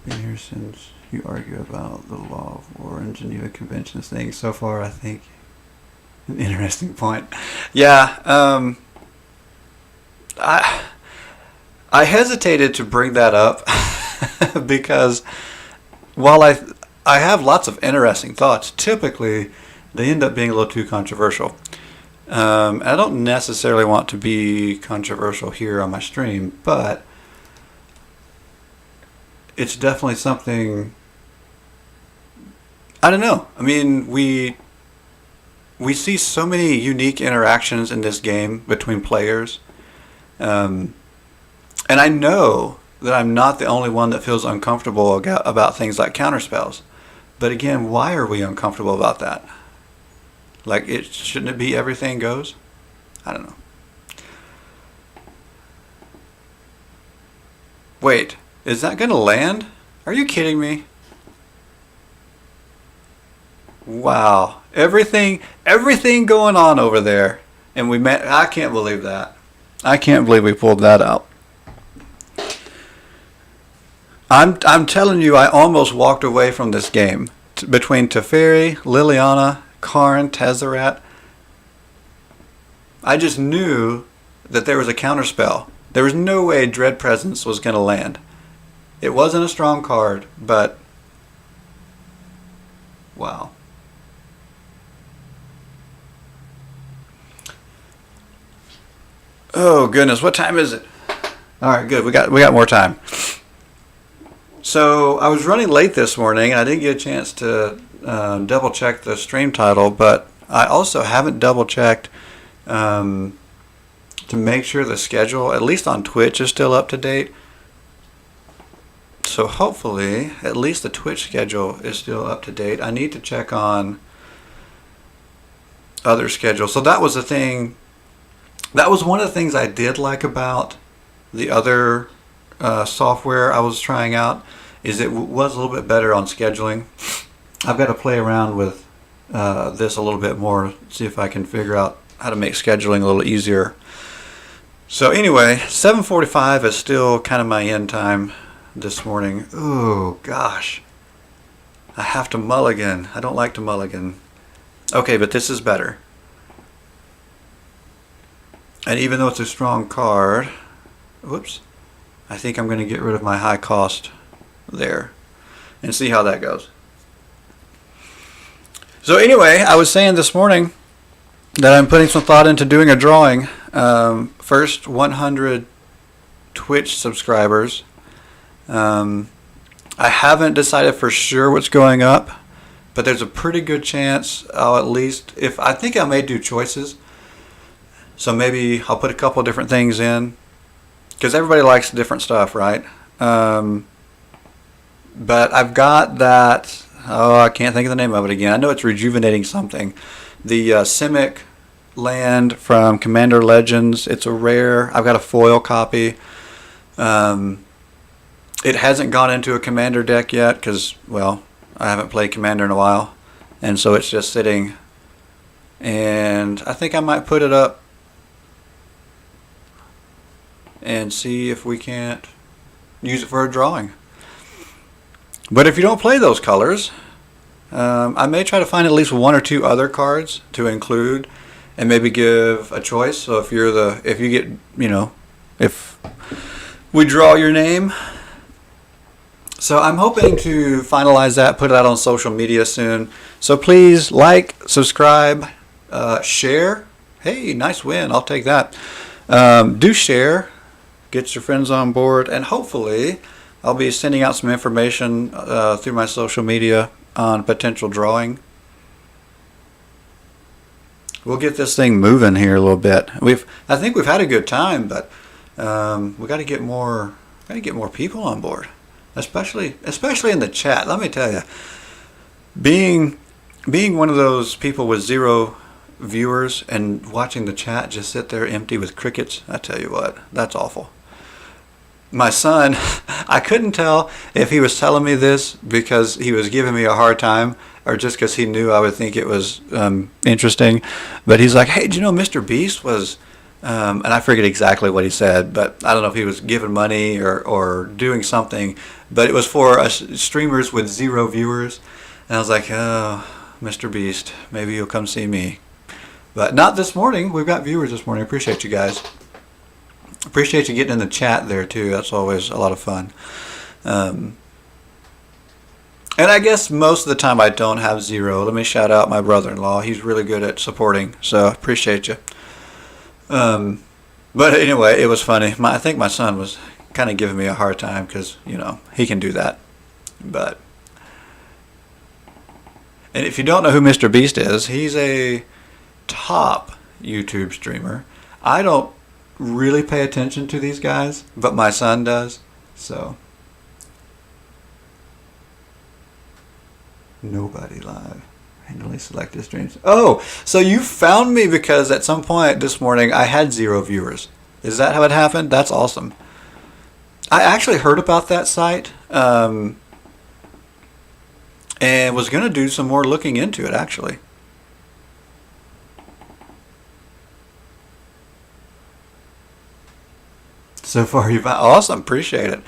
Been here since you argue about the law of war and Geneva Conventions thing. So far, I think an interesting point. Yeah, I hesitated to bring that up because while I have lots of interesting thoughts, typically they end up being a little too controversial. I don't necessarily want to be controversial here on my stream, but it's definitely something. I don't know. I mean, we see so many unique interactions in this game between players, and I know that I'm not the only one that feels uncomfortable about things like counterspells. But again, why are we uncomfortable about that? Like, shouldn't it be everything goes? I don't know. Wait, is that going to land? Are you kidding me? Wow, everything going on over there, and I can't believe that. I can't believe we pulled that out. I'm telling you, I almost walked away from this game between Teferi, Liliana, Karn, Tezzeret. I just knew that there was a counterspell. There was no way Dread Presence was going to land. It wasn't a strong card, but wow. Oh goodness, what time is it? All right, good. We got more time. So I was running late this morning, and I didn't get a chance to double check the stream title, but I also haven't double checked to make sure the schedule, at least on Twitch, is still up to date. So hopefully, at least the Twitch schedule is still up to date. I need to check on other schedules. So that was the thing. That was one of the things I did like about the other software I was trying out, is it was a little bit better on scheduling. I've got to play around with this a little bit more, see if I can figure out how to make scheduling a little easier. So anyway, 7:45 is still kind of my end time this morning. Oh gosh, I have to mulligan. I don't like to mulligan. Okay, but this is better. And even though it's a strong card, whoops, I think I'm going to get rid of my high cost there and see how that goes. So anyway, I was saying this morning that I'm putting some thought into doing a drawing. First 100 Twitch subscribers. I haven't decided for sure what's going up, but there's a pretty good chance I'll at least, I think I may do choices. So maybe I'll put a couple of different things in, because everybody likes different stuff, right? But I've got that, I can't think of the name of it again. I know it's Rejuvenating something. The Simic land from Commander Legends. It's a rare. I've got a foil copy. It hasn't gone into a Commander deck yet because, well, I haven't played Commander in a while. And so it's just sitting. And I think I might put it up and see if we can't use it for a drawing. But if you don't play those colors, I may try to find at least one or two other cards to include and maybe give a choice. So if you get, if we draw your name. So I'm hoping to finalize that, put it out on social media soon. So please like, subscribe, share. Hey, nice win. I'll take that. Do share. get your friends on board, and hopefully I'll be sending out some information through my social media on potential drawing. We'll get this thing moving here a little bit. I think we've had a good time, but we got to get more. Got to get more people on board, especially in the chat. Let me tell you, being one of those people with 0 viewers and watching the chat just sit there empty with crickets. I tell you what, that's awful. My son, I couldn't tell if he was telling me this because he was giving me a hard time or just because he knew I would think it was interesting. But he's like, hey, do you know Mr. Beast was, and I forget exactly what he said, but I don't know if he was giving money or doing something, but it was for streamers with 0 viewers. And I was like, oh, Mr. Beast, maybe you'll come see me. But not this morning. We've got viewers this morning. Appreciate you guys. Appreciate you getting in the chat there too. That's always a lot of fun. And I guess most of the time I don't have 0. Let me shout out my brother-in-law. He's really good at supporting, so appreciate you. But anyway, it was funny. I think my son was kind of giving me a hard time because, you know, he can do that. But, and if you don't know who Mr. Beast is, he's a top YouTube streamer. I don't really pay attention to these guys, but my son does. So nobody live. Randomly selected streams. Oh, so you found me because at some point this morning I had 0 viewers. Is that how it happened? That's awesome. I actually heard about that site and was going to do some more looking into it actually. So far you've awesome, appreciate it.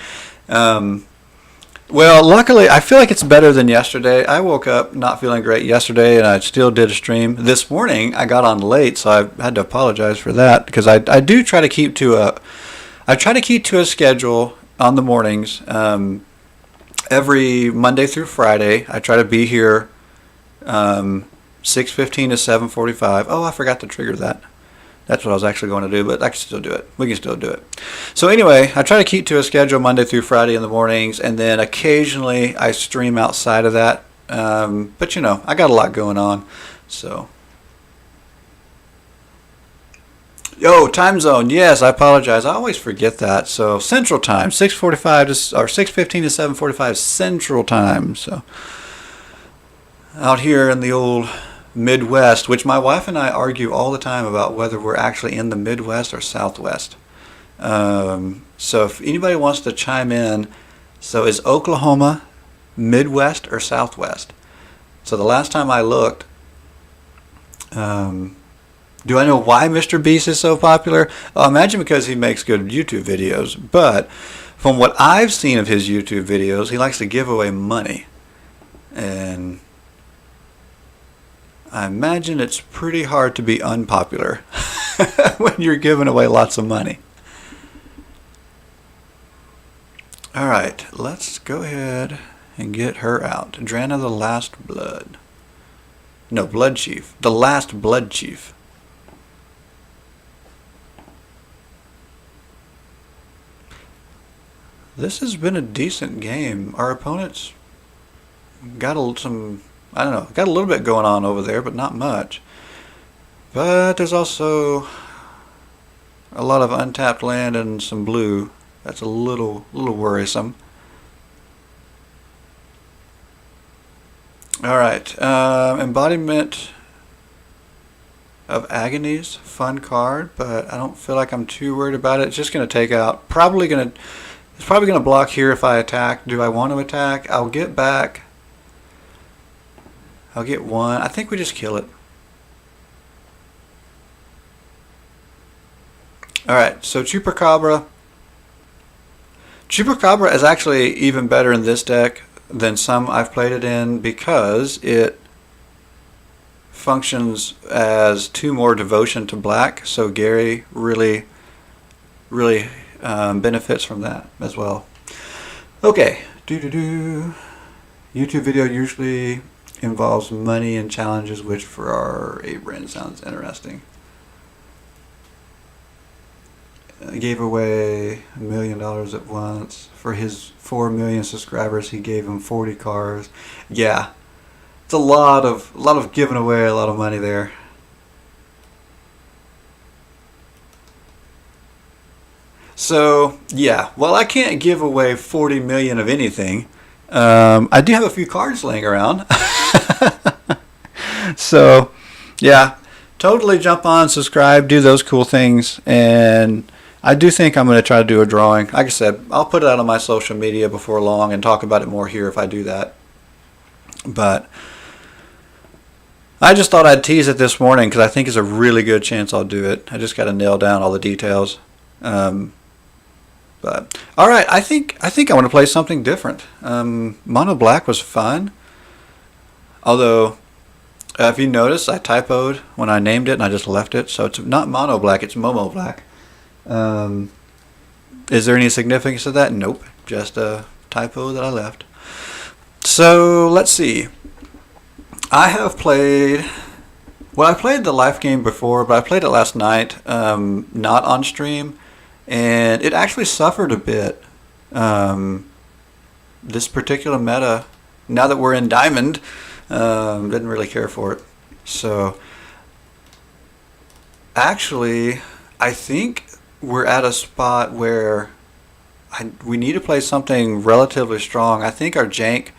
Well, luckily I feel like it's better than yesterday. I woke up not feeling great yesterday and I still did a stream. This morning I got on late, so I had to apologize for that because I do try to keep to a schedule on the mornings. Every Monday through Friday I try to be here 6:15 to 7:45. Oh, I forgot to trigger that. That's what I was actually going to do, but I can still do it. We can still do it. So anyway, I try to keep to a schedule Monday through Friday in the mornings, and then occasionally I stream outside of that. But you know, I got a lot going on. So, yo, time zone. Yes, I apologize. I always forget that. So Central Time, 6:45 or 6:15 to 7:45 Central Time. So out here in the old Midwest, which my wife and I argue all the time about whether we're actually in the Midwest or Southwest. So if anybody wants to chime in, so is Oklahoma Midwest or Southwest? So the last time I looked, do I know why Mr. Beast is so popular? I imagine because he makes good YouTube videos, but from what I've seen of his YouTube videos, he likes to give away money. And I imagine it's pretty hard to be unpopular when you're giving away lots of money. All right, let's go ahead and get her out. Drana the Last Blood. No, Blood Chief. The Last Blood Chief. This has been a decent game. Our opponents got I don't know, got a little bit going on over there, but not much. But there's also a lot of untapped land and some blue. That's a little worrisome. All right, Embodiment of Agonies, fun card, but I don't feel like I'm too worried about it. It's just going to take out. It's probably going to block here if I attack. Do I want to attack? I'll get back. I'll get 1. I think we just kill it. Alright, so Chupacabra. Chupacabra is actually even better in this deck than some I've played it in because it functions as 2 more devotion to black. So Gary really benefits from that as well. Okay. YouTube video usually involves money and challenges, which for our Abram sounds interesting. gave away $1 million at once. For his 4 million subscribers, he gave him 40 cars. Yeah, it's a lot of giving away a lot of money there. So yeah, well, I can't give away 40 million of anything. I do have a few cards laying around. So yeah, totally jump on, subscribe, do those cool things, and I do think I'm going to try to do a drawing. Like I said, I'll put it out on my social media before long and talk about it more here if I do that. But I just thought I'd tease it this morning because I think it's a really good chance I'll do it. I just got to nail down all the details. But all right, I think I want to play something different. Mono Black was fun, although if you notice, I typoed when I named it and I just left it, so it's not Mono Black, it's Momo Black. Is there any significance to that? Nope, just a typo that I left. So let's see. I have played. Well, I played the life game before, but I played it last night, not on stream. And it actually suffered a bit. This particular meta, now that we're in Diamond, didn't really care for it. So, actually, I think we're at a spot where we need to play something relatively strong. I think our jank,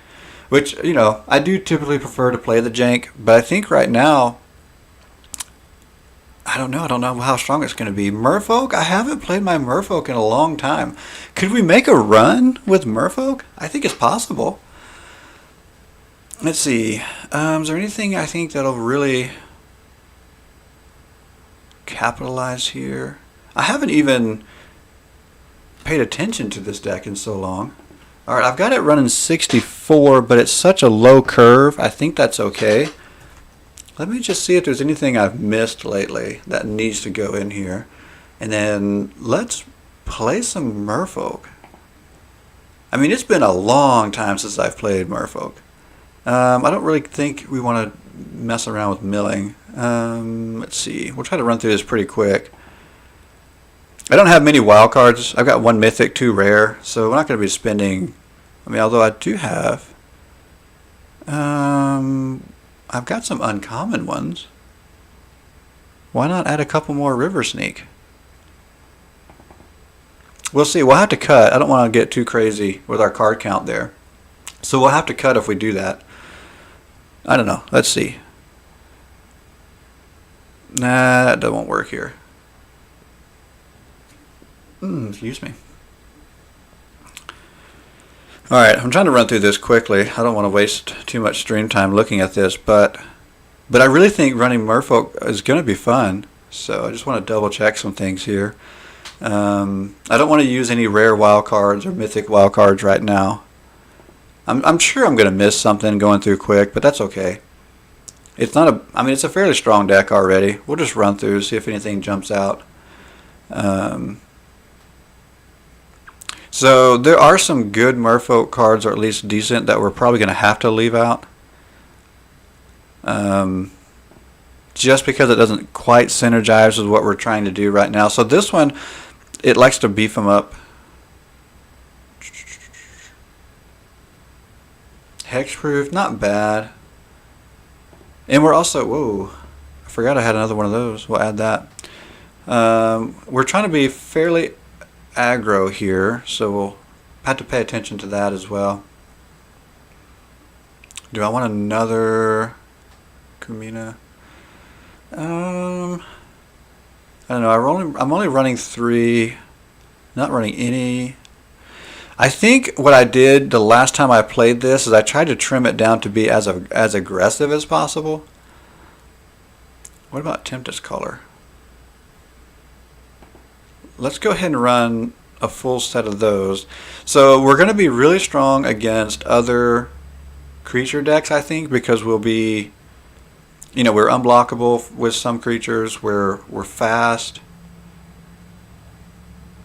which, I do typically prefer to play the jank, but I think right now, I don't know how strong it's going to be. Merfolk? I haven't played my Merfolk in a long time. Could we make a run with Merfolk? I think it's possible. Let's see. Is there anything I think that'll really capitalize here? I haven't even paid attention to this deck in so long. Alright, I've got it running 64, but it's such a low curve. I think that's okay. Let me just see if there's anything I've missed lately that needs to go in here. And then let's play some Merfolk. I mean, it's been a long time since I've played Merfolk. I don't really think we want to mess around with milling. Let's see. We'll try to run through this pretty quick. I don't have many wild cards. I've got 1 mythic, 2 rare, so we're not going to be spending... I mean, although I do have... I've got some uncommon ones. Why not add a couple more River Sneak? We'll see. We'll have to cut. I don't want to get too crazy with our card count there. So we'll have to cut if we do that. I don't know. Let's see. Nah, that won't work here. Excuse me. Alright, I'm trying to run through this quickly. I don't want to waste too much stream time looking at this, but I really think running Merfolk is going to be fun. So I just want to double check some things here. I don't want to use any rare wild cards or mythic wild cards right now. I'm sure I'm going to miss something going through quick, but that's okay. It's not a... I mean, it's a fairly strong deck already. We'll just run through, see if anything jumps out. So there are some good Merfolk cards, or at least decent, that we're probably going to have to leave out. Just because it doesn't quite synergize with what we're trying to do right now. So this one, it likes to beef them up. Hexproof, not bad. And we're also... Whoa, I forgot I had another one of those. We'll add that. We're trying to be fairly aggro here, so we'll have to pay attention to that as well. Do I want another Kumina? I don't know. I'm only running 3, not running any. I think what I did the last time I played this is I tried to trim it down to be as aggressive as possible. What about Tempest Color? Let's go ahead and run a full set of those. So we're going to be really strong against other creature decks, I think, because we'll be, we're unblockable with some creatures. We're fast.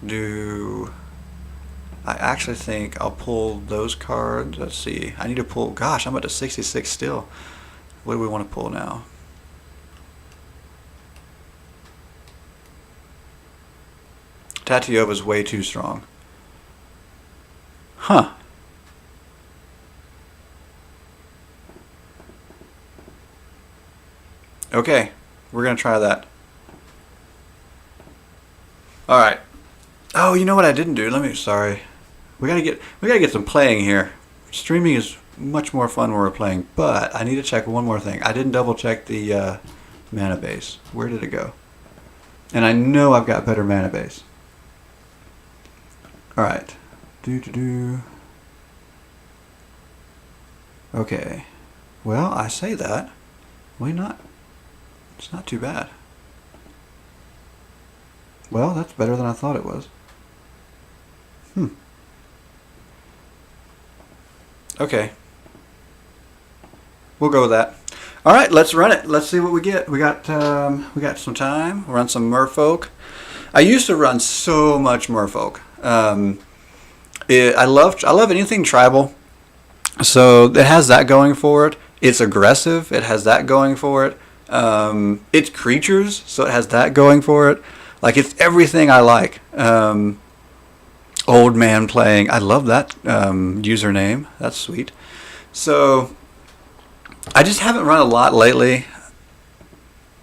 I actually think I'll pull those cards. Let's see. I need to pull... Gosh, I'm up to 66 still. What do we want to pull now? Tatyova's way too strong. Huh. Okay, we're gonna try that. All right. Oh, you know what I didn't do? Sorry. We gotta get some playing here. Streaming is much more fun when we're playing, but I need to check one more thing. I didn't double check the mana base. Where did it go? And I know I've got better mana base. All right. Okay. Well, I say that. Why not? It's not too bad. Well, that's better than I thought it was. Okay. We'll go with that. All right, let's run it. Let's see what we get. We got some time. We'll run some Merfolk. I used to run so much Merfolk. I love anything tribal. So it has that going for it. It's aggressive. It has that going for it. It's creatures, so it has that going for it. Like, it's everything I like. Old man playing. I love that username. That's sweet. So I just haven't run a lot lately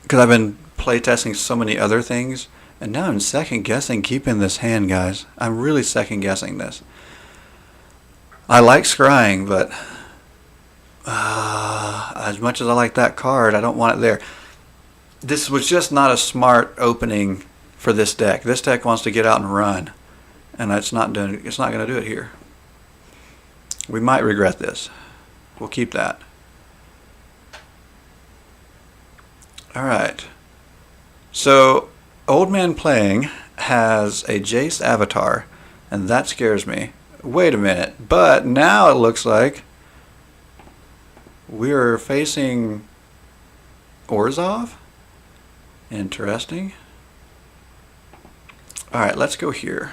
because I've been playtesting so many other things. And now I'm second guessing keeping this hand, guys. I'm really second guessing this. I like scrying, but as much as I like that card, I don't want it there. This was just not a smart opening for this deck. This deck wants to get out and run, and it's not going to do it here. We might regret this. We'll keep that. All right. So, Old Man Playing has a Jace avatar, and that scares me. Wait a minute. But now it looks like we're facing Orzhov. Interesting. All right, let's go here.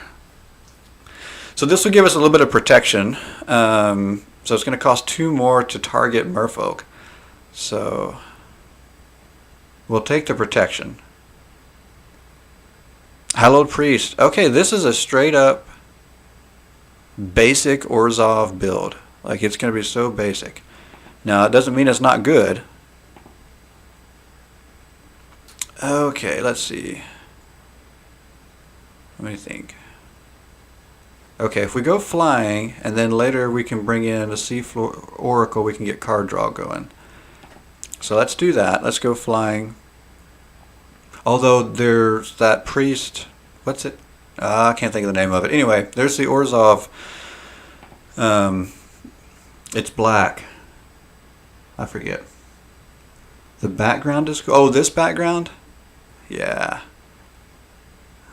So this will give us a little bit of protection. So it's going to cost 2 more to target Merfolk. So we'll take the protection. Hallowed Priest. Okay, this is a straight up basic Orzhov build. Like, it's going to be so basic. Now, it doesn't mean it's not good. Okay, let's see. Let me think. Okay, if we go flying, and then later we can bring in a Seafloor Oracle, we can get card draw going. So let's do that. Let's go flying. Although there's that priest. What's it? I can't think of the name of it. Anyway, there's the Orzhov. It's black. I forget. The background is... Oh, this background? Yeah.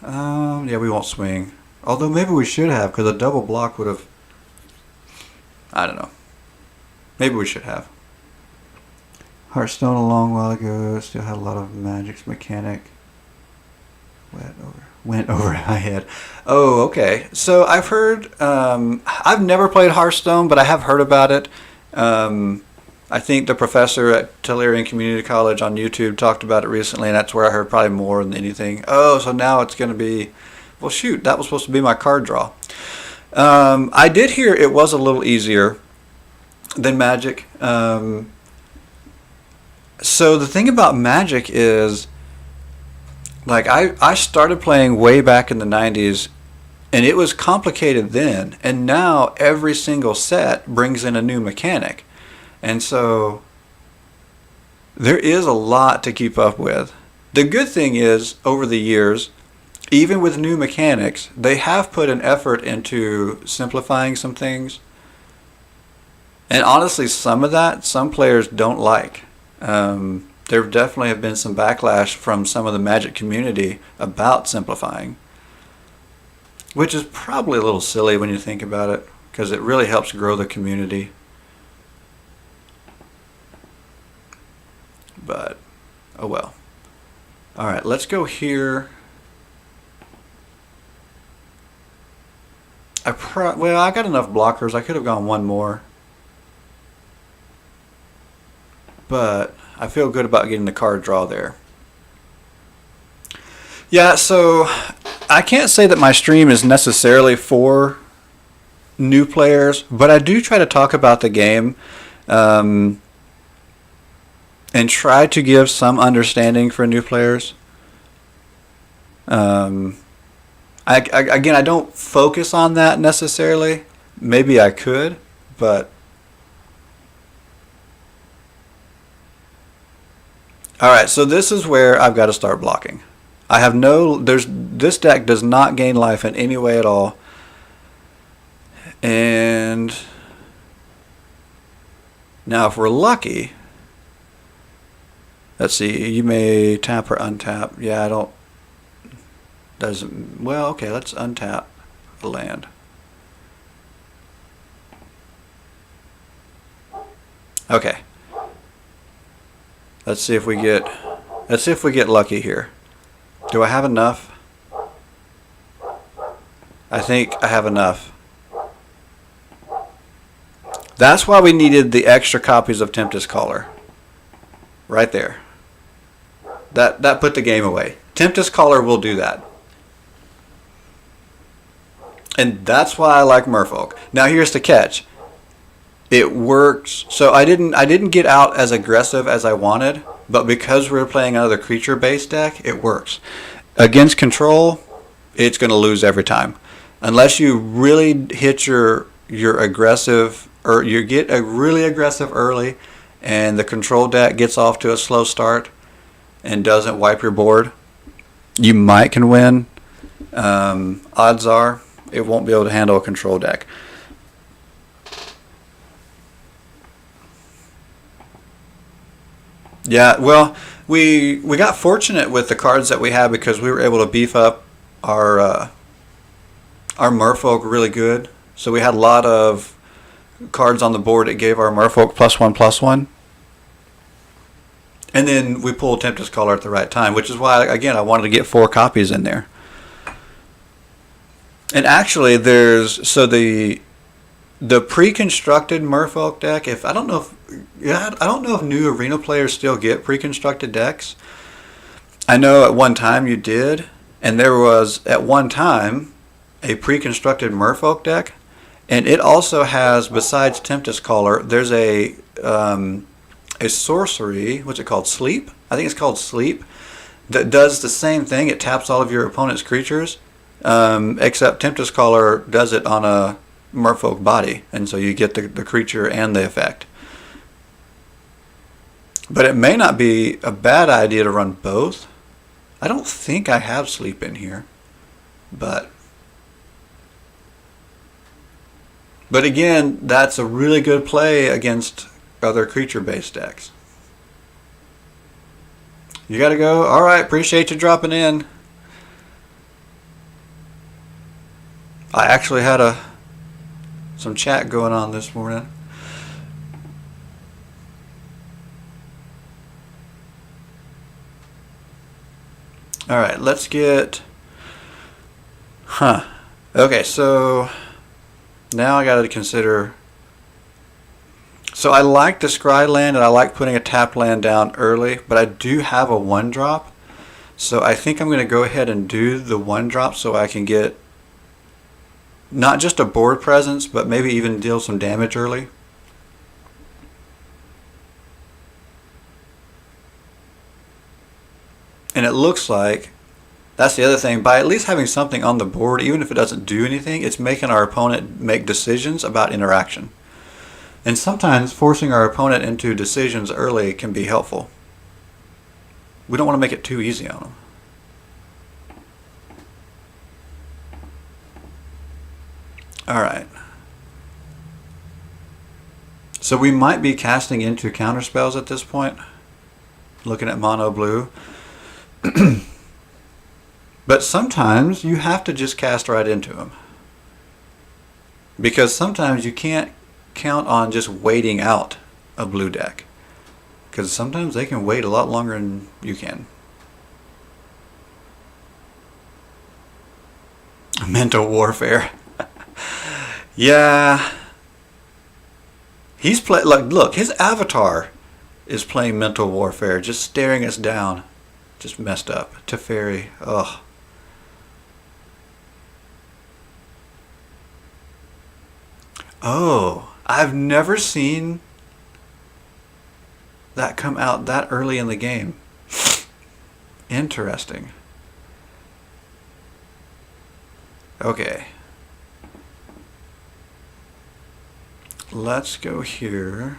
Yeah, we won't swing. Although maybe we should have, because a double block would have... I don't know. Maybe we should have. Hearthstone a long while ago. Still had a lot of Magic's mechanic. Went over my head. Oh, okay. So I've heard... I've never played Hearthstone, but I have heard about it. I think the professor at Tellurian Community College on YouTube talked about it recently, and that's where I heard probably more than anything. Oh, so now it's going to be... Well, shoot, that was supposed to be my card draw. I did hear it was a little easier than Magic. So the thing about Magic is, like, I started playing way back in the 90s, and it was complicated then. And now every single set brings in a new mechanic. And so there is a lot to keep up with. The good thing is, over the years, even with new mechanics, they have put an effort into simplifying some things. And honestly, some of that, some players don't like. There definitely have been some backlash from some of the Magic community about simplifying. Which is probably a little silly when you think about it, because it really helps grow the community. But, oh well. Alright, let's go here. Well, I got enough blockers. I could have gone one more. But I feel good about getting the card draw there. Yeah, so I can't say that my stream is necessarily for new players, but I do try to talk about the game and try to give some understanding for new players. Again, I don't focus on that necessarily. Maybe I could, but all right. So this is where I've got to start blocking. I have this deck does not gain life in any way at all, and now if we're lucky, let's see. You may tap or untap. Yeah, I don't. Doesn't. Well, okay. Let's untap the land. Okay. Let's see if we get lucky here. Do I have enough? I think I have enough. That's why we needed the extra copies of Tempest Caller. Right there. That put the game away. Tempest Caller will do that. And that's why I like Merfolk. Now here's the catch. It works. So I didn't get out as aggressive as I wanted, but because we're playing another creature-based deck, it works. Against control, it's going to lose every time. Unless you really hit your aggressive, or you get a really aggressive early, and the control deck gets off to a slow start and doesn't wipe your board, you might can win. Odds are it won't be able to handle a control deck. Yeah, well, we got fortunate with the cards that we had because we were able to beef up our Merfolk really good. So we had a lot of cards on the board that gave our Merfolk +1/+1. And then we pulled Tempest Caller at the right time, which is why, again, I wanted to get 4 copies in there. And actually, there's the pre-constructed Merfolk deck. I don't know if new Arena players still get pre-constructed decks. I know at one time you did, and there was at one time a pre-constructed Merfolk deck, and it also has, besides Tempest Caller, there's a sorcery. What's it called? Sleep. I think it's called Sleep. That does the same thing. It taps all of your opponent's creatures. Except Tempest Caller does it on a Merfolk body, and so you get the creature and the effect. But it may not be a bad idea to run both. I don't think I have Sleep in here, but again, that's a really good play against other creature-based decks. You gotta go. All right, appreciate you dropping in. I actually had some chat going on this morning. All right, let's get... Okay, so now I got to consider... So I like the Scry land, and I like putting a tapped land down early, but I do have a 1-drop. So I think I'm going to go ahead and do the 1-drop so I can get not just a board presence, but maybe even deal some damage early. And it looks like, that's the other thing, by at least having something on the board, even if it doesn't do anything, it's making our opponent make decisions about interaction. And sometimes forcing our opponent into decisions early can be helpful. We don't want to make it too easy on them. Alright. So we might be casting into counterspells at this point. Looking at mono blue. But sometimes you have to just cast right into them. Because sometimes you can't count on just waiting out a blue deck. Because sometimes they can wait a lot longer than you can. Mental warfare. Yeah. He's play like look, his avatar is playing mental warfare, just staring us down. Just messed up. Teferi. Ugh. Oh, I've never seen that come out that early in the game. Interesting. Okay. Let's go here.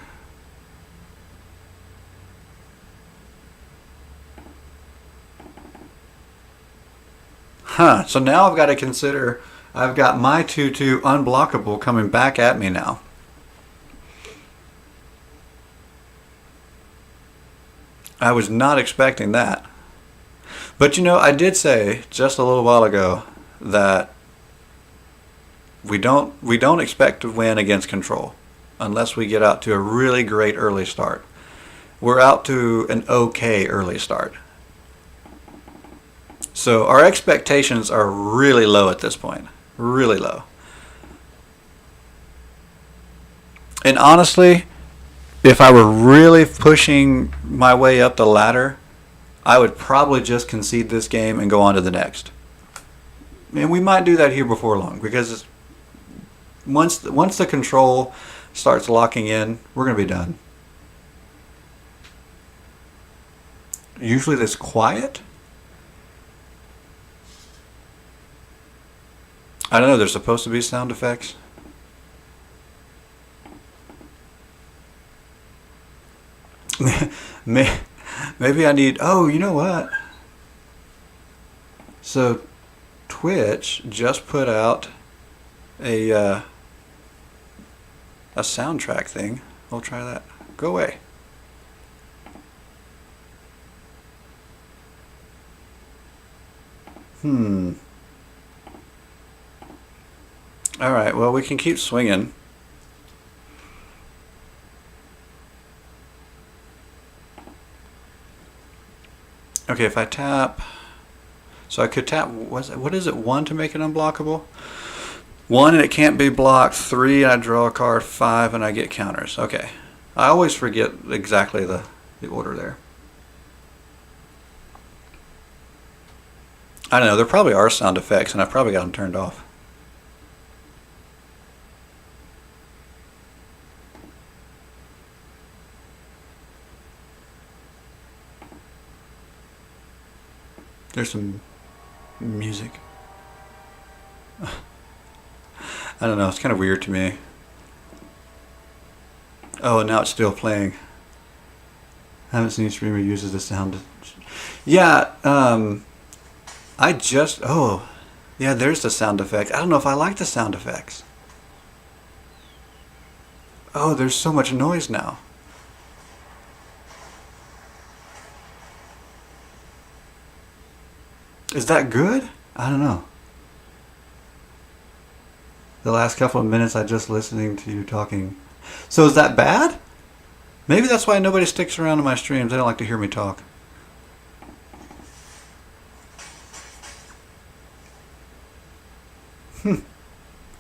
Huh, so now I've got to consider I've got my 2/2 unblockable coming back at me now. I was not expecting that. But you know, I did say just a little while ago that we don't expect to win against control unless we get out to a really great early start. We're out to an okay early start. So our expectations are really low at this point. Really low. And honestly, if I were really pushing my way up the ladder, I would probably just concede this game and go on to the next. And we might do that here before long, because once the control starts locking in, we're going to be done. Usually this quiet. I don't know, there's supposed to be sound effects. Maybe I need, oh, you know what? So Twitch just put out a soundtrack thing. I'll try that. Go away. Alright, well, we can keep swinging. Okay, if I tap... So I could tap... What is it? 1 to make it unblockable? 1 and it can't be blocked. 3 and I draw a card. 5 and I get counters. Okay. I always forget exactly the order there. I don't know. There probably are sound effects and I've probably got them turned off. There's some music. I don't know, it's kind of weird to me. Oh, and now it's still playing. I haven't seen a streamer uses the sound. Yeah, I just, oh, yeah, there's the sound effect. I don't know if I like the sound effects. Oh, there's so much noise now. Is that good? I don't know. The last couple of minutes I just listening to you talking. So is that bad? Maybe that's why nobody sticks around in my streams. They don't like to hear me talk.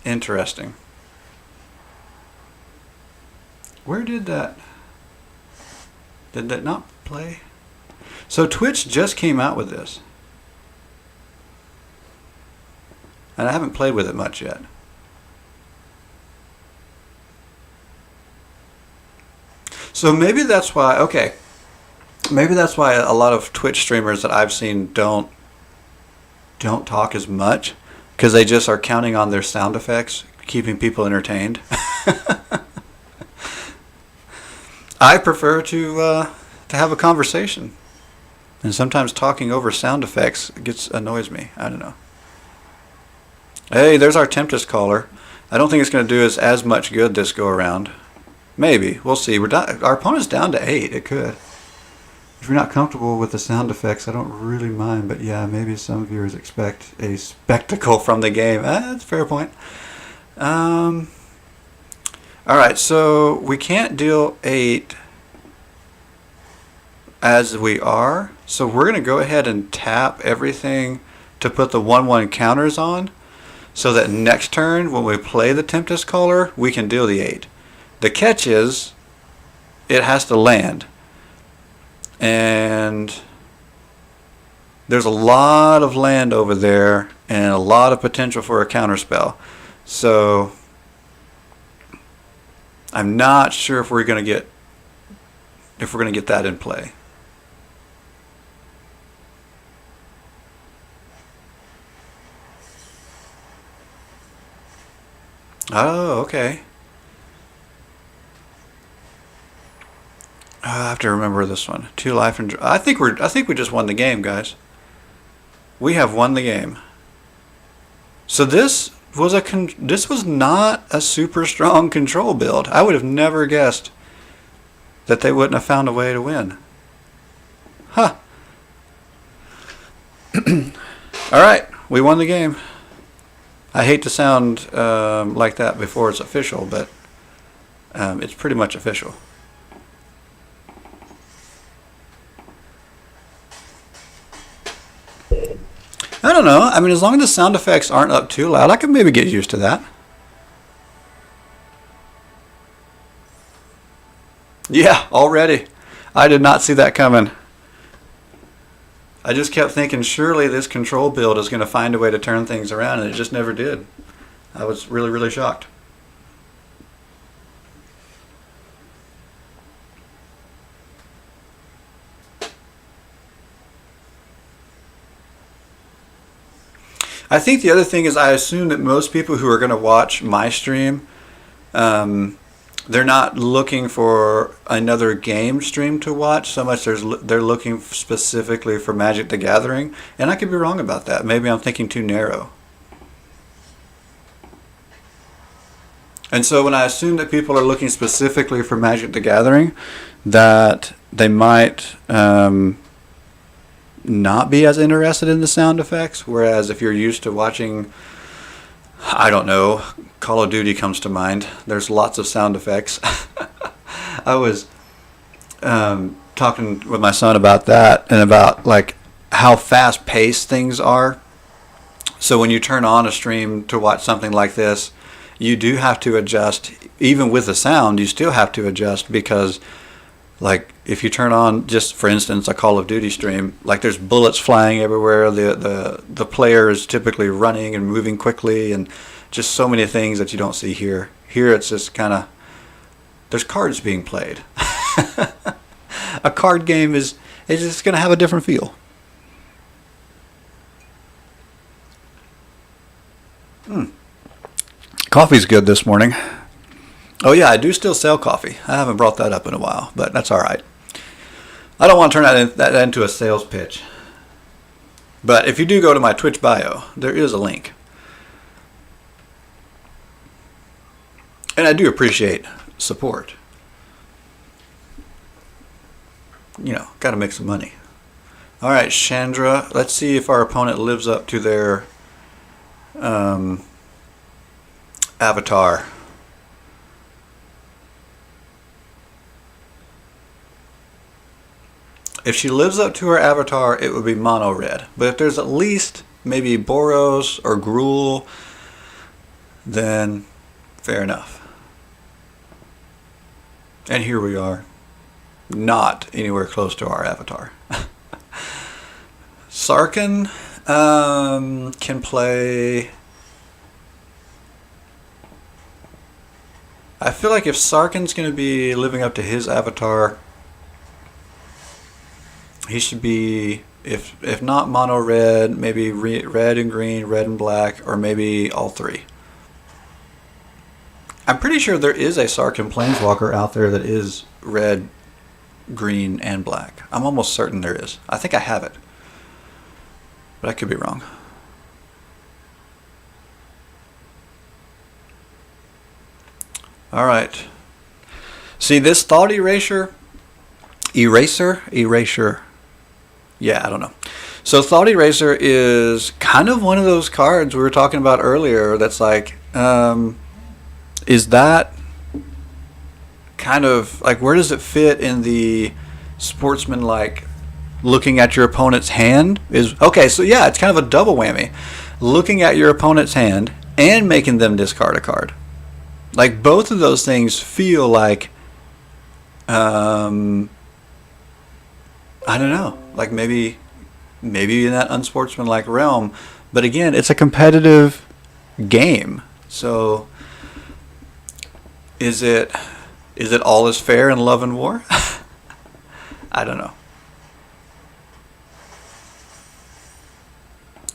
Interesting. Where did that... Did that not play? So Twitch just came out with this. And I haven't played with it much yet. So maybe that's why, okay. Maybe that's why a lot of Twitch streamers that I've seen don't talk as much, because they just are counting on their sound effects, keeping people entertained. I prefer to have a conversation. And sometimes talking over sound effects annoys me. I don't know. Hey, there's our Tempest caller. I don't think it's going to do us as much good this go around. Maybe. We'll see. Our opponent's down to 8. It could. If you're not comfortable with the sound effects, I don't really mind. But yeah, maybe some viewers expect a spectacle from the game. That's a fair point. Alright, so we can't deal 8 as we are. So we're going to go ahead and tap everything to put the 1/1 counters on, so that next turn when we play the Tempest Caller, we can deal the 8. The catch is it has to land. And there's a lot of land over there and a lot of potential for a counter spell. So I'm not sure if we're going to get that in play. Oh, okay. I have to remember this one. 2 life and I think we just won the game, guys. We have won the game. So this was not a super strong control build. I would have never guessed that they wouldn't have found a way to win. Huh. All right, we won the game. I hate to sound like that before it's official, but it's pretty much official. I don't know. I mean, as long as the sound effects aren't up too loud, I can maybe get used to that. Yeah, already. I did not see that coming. I just kept thinking, surely this control build is going to find a way to turn things around, and it just never did. I was really, really shocked. I think the other thing is I assume that most people who are going to watch my stream, they're not looking for another game stream to watch so much. They're looking specifically for Magic the Gathering, and I could be wrong about that. Maybe I'm thinking too narrow. And so when I assume that people are looking specifically for Magic the Gathering, that they might not be as interested in the sound effects, whereas if you're used to watching, I don't know, Call of Duty comes to mind. There's lots of sound effects. I was talking with my son about that and about like how fast paced things are. So when you turn on a stream to watch something like this, you do have to adjust. Even with the sound, you still have to adjust because, like, if you turn on, just for instance, a Call of Duty stream, like there's bullets flying everywhere. The player is typically running and moving quickly, and just so many things that you don't see here. Here it's just kind of, there's cards being played. A card game is just going to have a different feel. Coffee's good this morning. Oh yeah, I do still sell coffee. I haven't brought that up in a while, but that's all right. I don't want to turn that into a sales pitch. But if you do go to my Twitch bio, there is a link. And I do appreciate support. You know, got to make some money. All right, Chandra, let's see if our opponent lives up to their avatar. If she lives up to her avatar, it would be mono red. But if there's at least maybe Boros or Gruul, then fair enough. And here we are, not anywhere close to our avatar. Sarkhan can play. I feel like if Sarkhan's going to be living up to his avatar, he should be, if not mono red, maybe red and green, red and black, or maybe all three. I'm pretty sure there is a Sarkhan Planeswalker out there that is red, green, and black. I'm almost certain there is. I think I have it, but I could be wrong. All right. See this thought eraser. Yeah, I don't know. So Thought Eraser is kind of one of those cards we were talking about earlier that's like, is that kind of like, where does it fit in the sportsman-like looking at your opponent's hand? Okay, so yeah, it's kind of a double whammy. Looking at your opponent's hand and making them discard a card. Like both of those things feel like, I don't know, like maybe in that unsportsmanlike realm. But again, it's a competitive game. So is it, Is it all is fair in love and war? I don't know.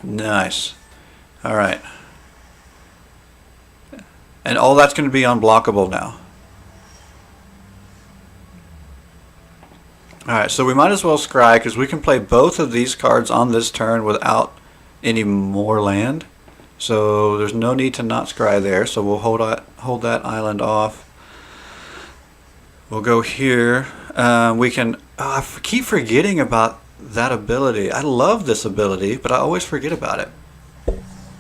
Nice. All right. And all that's going to be unblockable now. Alright, so we might as well scry because we can play both of these cards on this turn without any more land. So there's no need to not scry there. So we'll hold that island off. We'll go here. We can... I keep forgetting about that ability. I love this ability, but I always forget about it.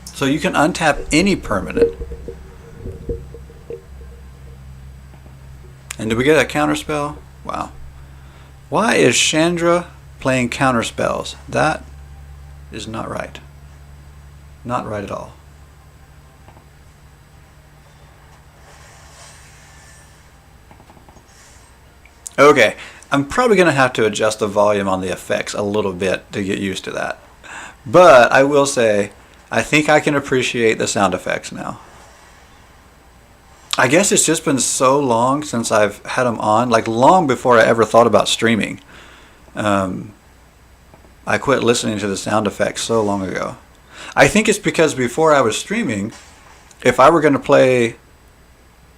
So you can untap any permanent. And did we get a counterspell? Wow. Why is Chandra playing counterspells? That is not right. Not right at all. Okay, I'm probably going to have to adjust the volume on the effects a little bit to get used to that. But I will say, I think I can appreciate the sound effects now. I guess it's just been so long since I've had them on, like long before I ever thought about streaming. I quit listening to the sound effects so long ago. I think it's because before I was streaming, if I were going to play,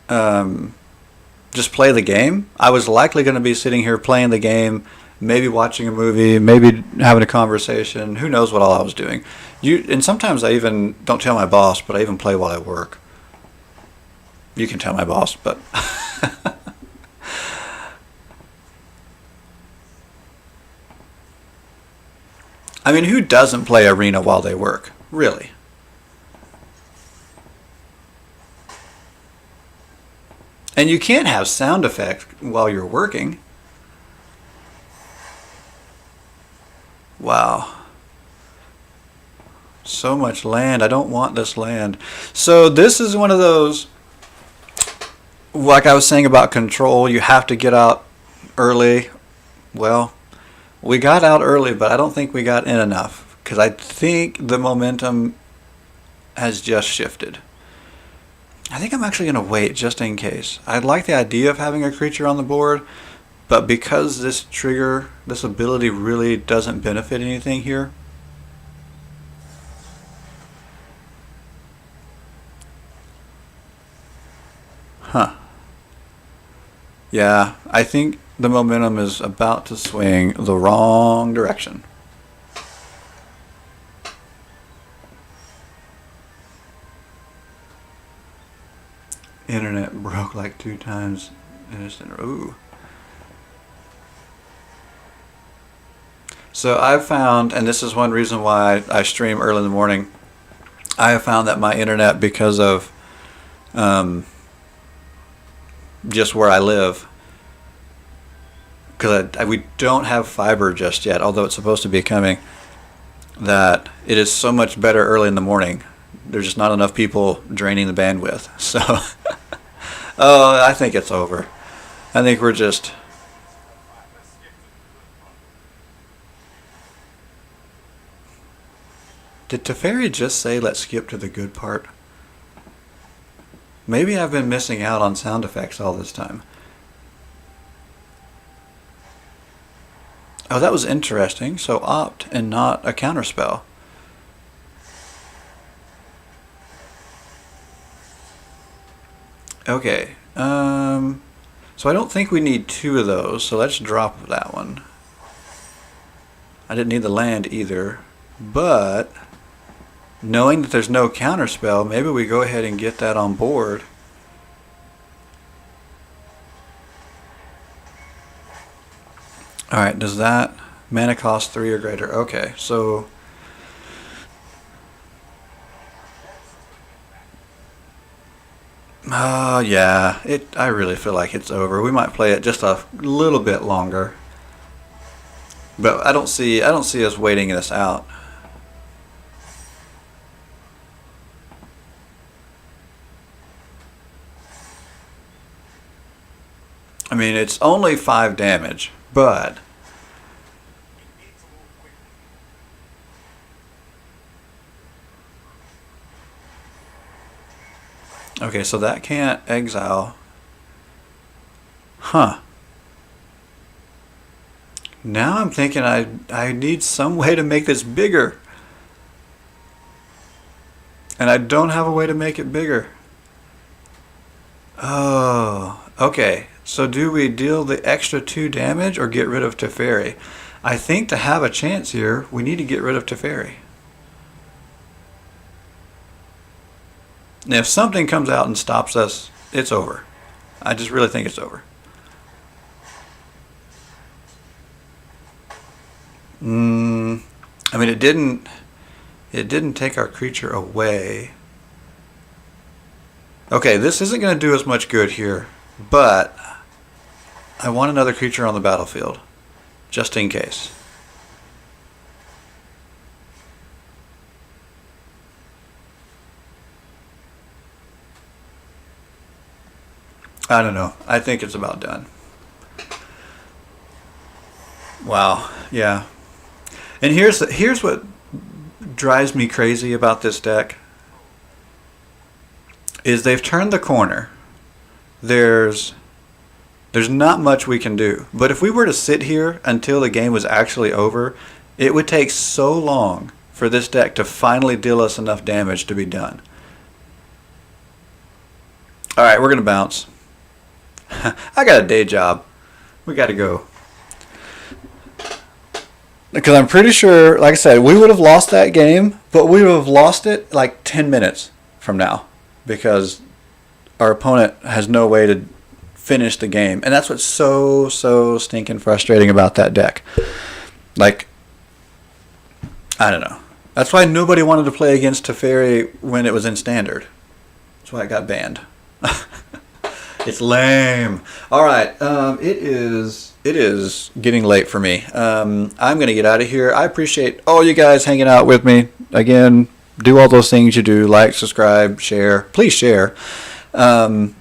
just play the game, I was likely going to be sitting here playing the game, maybe watching a movie, maybe having a conversation, who knows what all I was doing. And sometimes I even don't tell my boss, but I even play while I work. You can tell my boss, but... I mean, who doesn't play Arena while they work? Really? And you can't have sound effects while you're working. Wow. So much land. I don't want this land. So this is one of those... Like I was saying about control, you have to get out early. Well, we got out early, but I don't think we got in enough because I think the momentum has just shifted. I think I'm actually going to wait just in case. I like the idea of having a creature on the board, but because this trigger, this ability really doesn't benefit anything here. Huh. Yeah, I think the momentum is about to swing the wrong direction. Internet broke like 2 times. Ooh. So I've found, and this is one reason why I stream early in the morning, I have found that my internet, because of just where I live, because we don't have fiber just yet, although it's supposed to be coming, that it is so much better early in the morning. There's just not enough people draining the bandwidth. So, oh, I think it's over. I think we're just... Did Teferi just say, let's skip to the good part? Maybe I've been missing out on sound effects all this time. Oh, that was interesting. So opt and not a counterspell. Okay. So I don't think we need 2 of those, so let's drop that one. I didn't need the land either, but... knowing that there's no counterspell, maybe we go ahead and get that on board. Alright, does that mana cost 3 or greater? Okay, so... yeah, I really feel like it's over. We might play it just a little bit longer. But I don't see us waiting this out. I mean, it's only 5 damage, but... Okay, so that can't exile. Huh. Now I'm thinking I need some way to make this bigger. And I don't have a way to make it bigger. Oh, okay. So do we deal the extra 2 damage or get rid of Teferi? I think to have a chance here, we need to get rid of Teferi. Now, if something comes out and stops us, it's over. I just really think it's over. I mean, it didn't take our creature away. Okay, this isn't going to do us much good here, but I want another creature on the battlefield, just in case. I don't know. I think it's about done. Wow. Yeah. And here's what drives me crazy about this deck is they've turned the corner. There's not much we can do. But if we were to sit here until the game was actually over, it would take so long for this deck to finally deal us enough damage to be done. All right, we're going to bounce. I got a day job. We got to go. Because I'm pretty sure, like I said, we would have lost that game, but we would have lost it like 10 minutes from now because our opponent has no way to finish the game. And that's what's so stinking frustrating about that deck. Like, I don't know. That's why nobody wanted to play against Teferi when it was in Standard. That's why it got banned. It's lame. All right, it is getting late for me. I'm going to get out of here. I appreciate all you guys hanging out with me. Again, do all those things you do. Like, subscribe, share. Please share. Although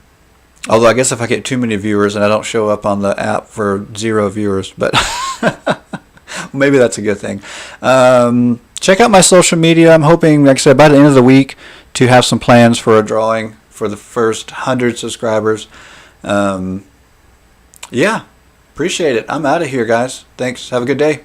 I guess if I get too many viewers and I don't show up on the app for 0 viewers, but maybe that's a good thing. Check out my social media. I'm hoping, like I said, by the end of the week to have some plans for a drawing for the first 100 subscribers. Yeah, appreciate it. I'm out of here, guys. Thanks. Have a good day.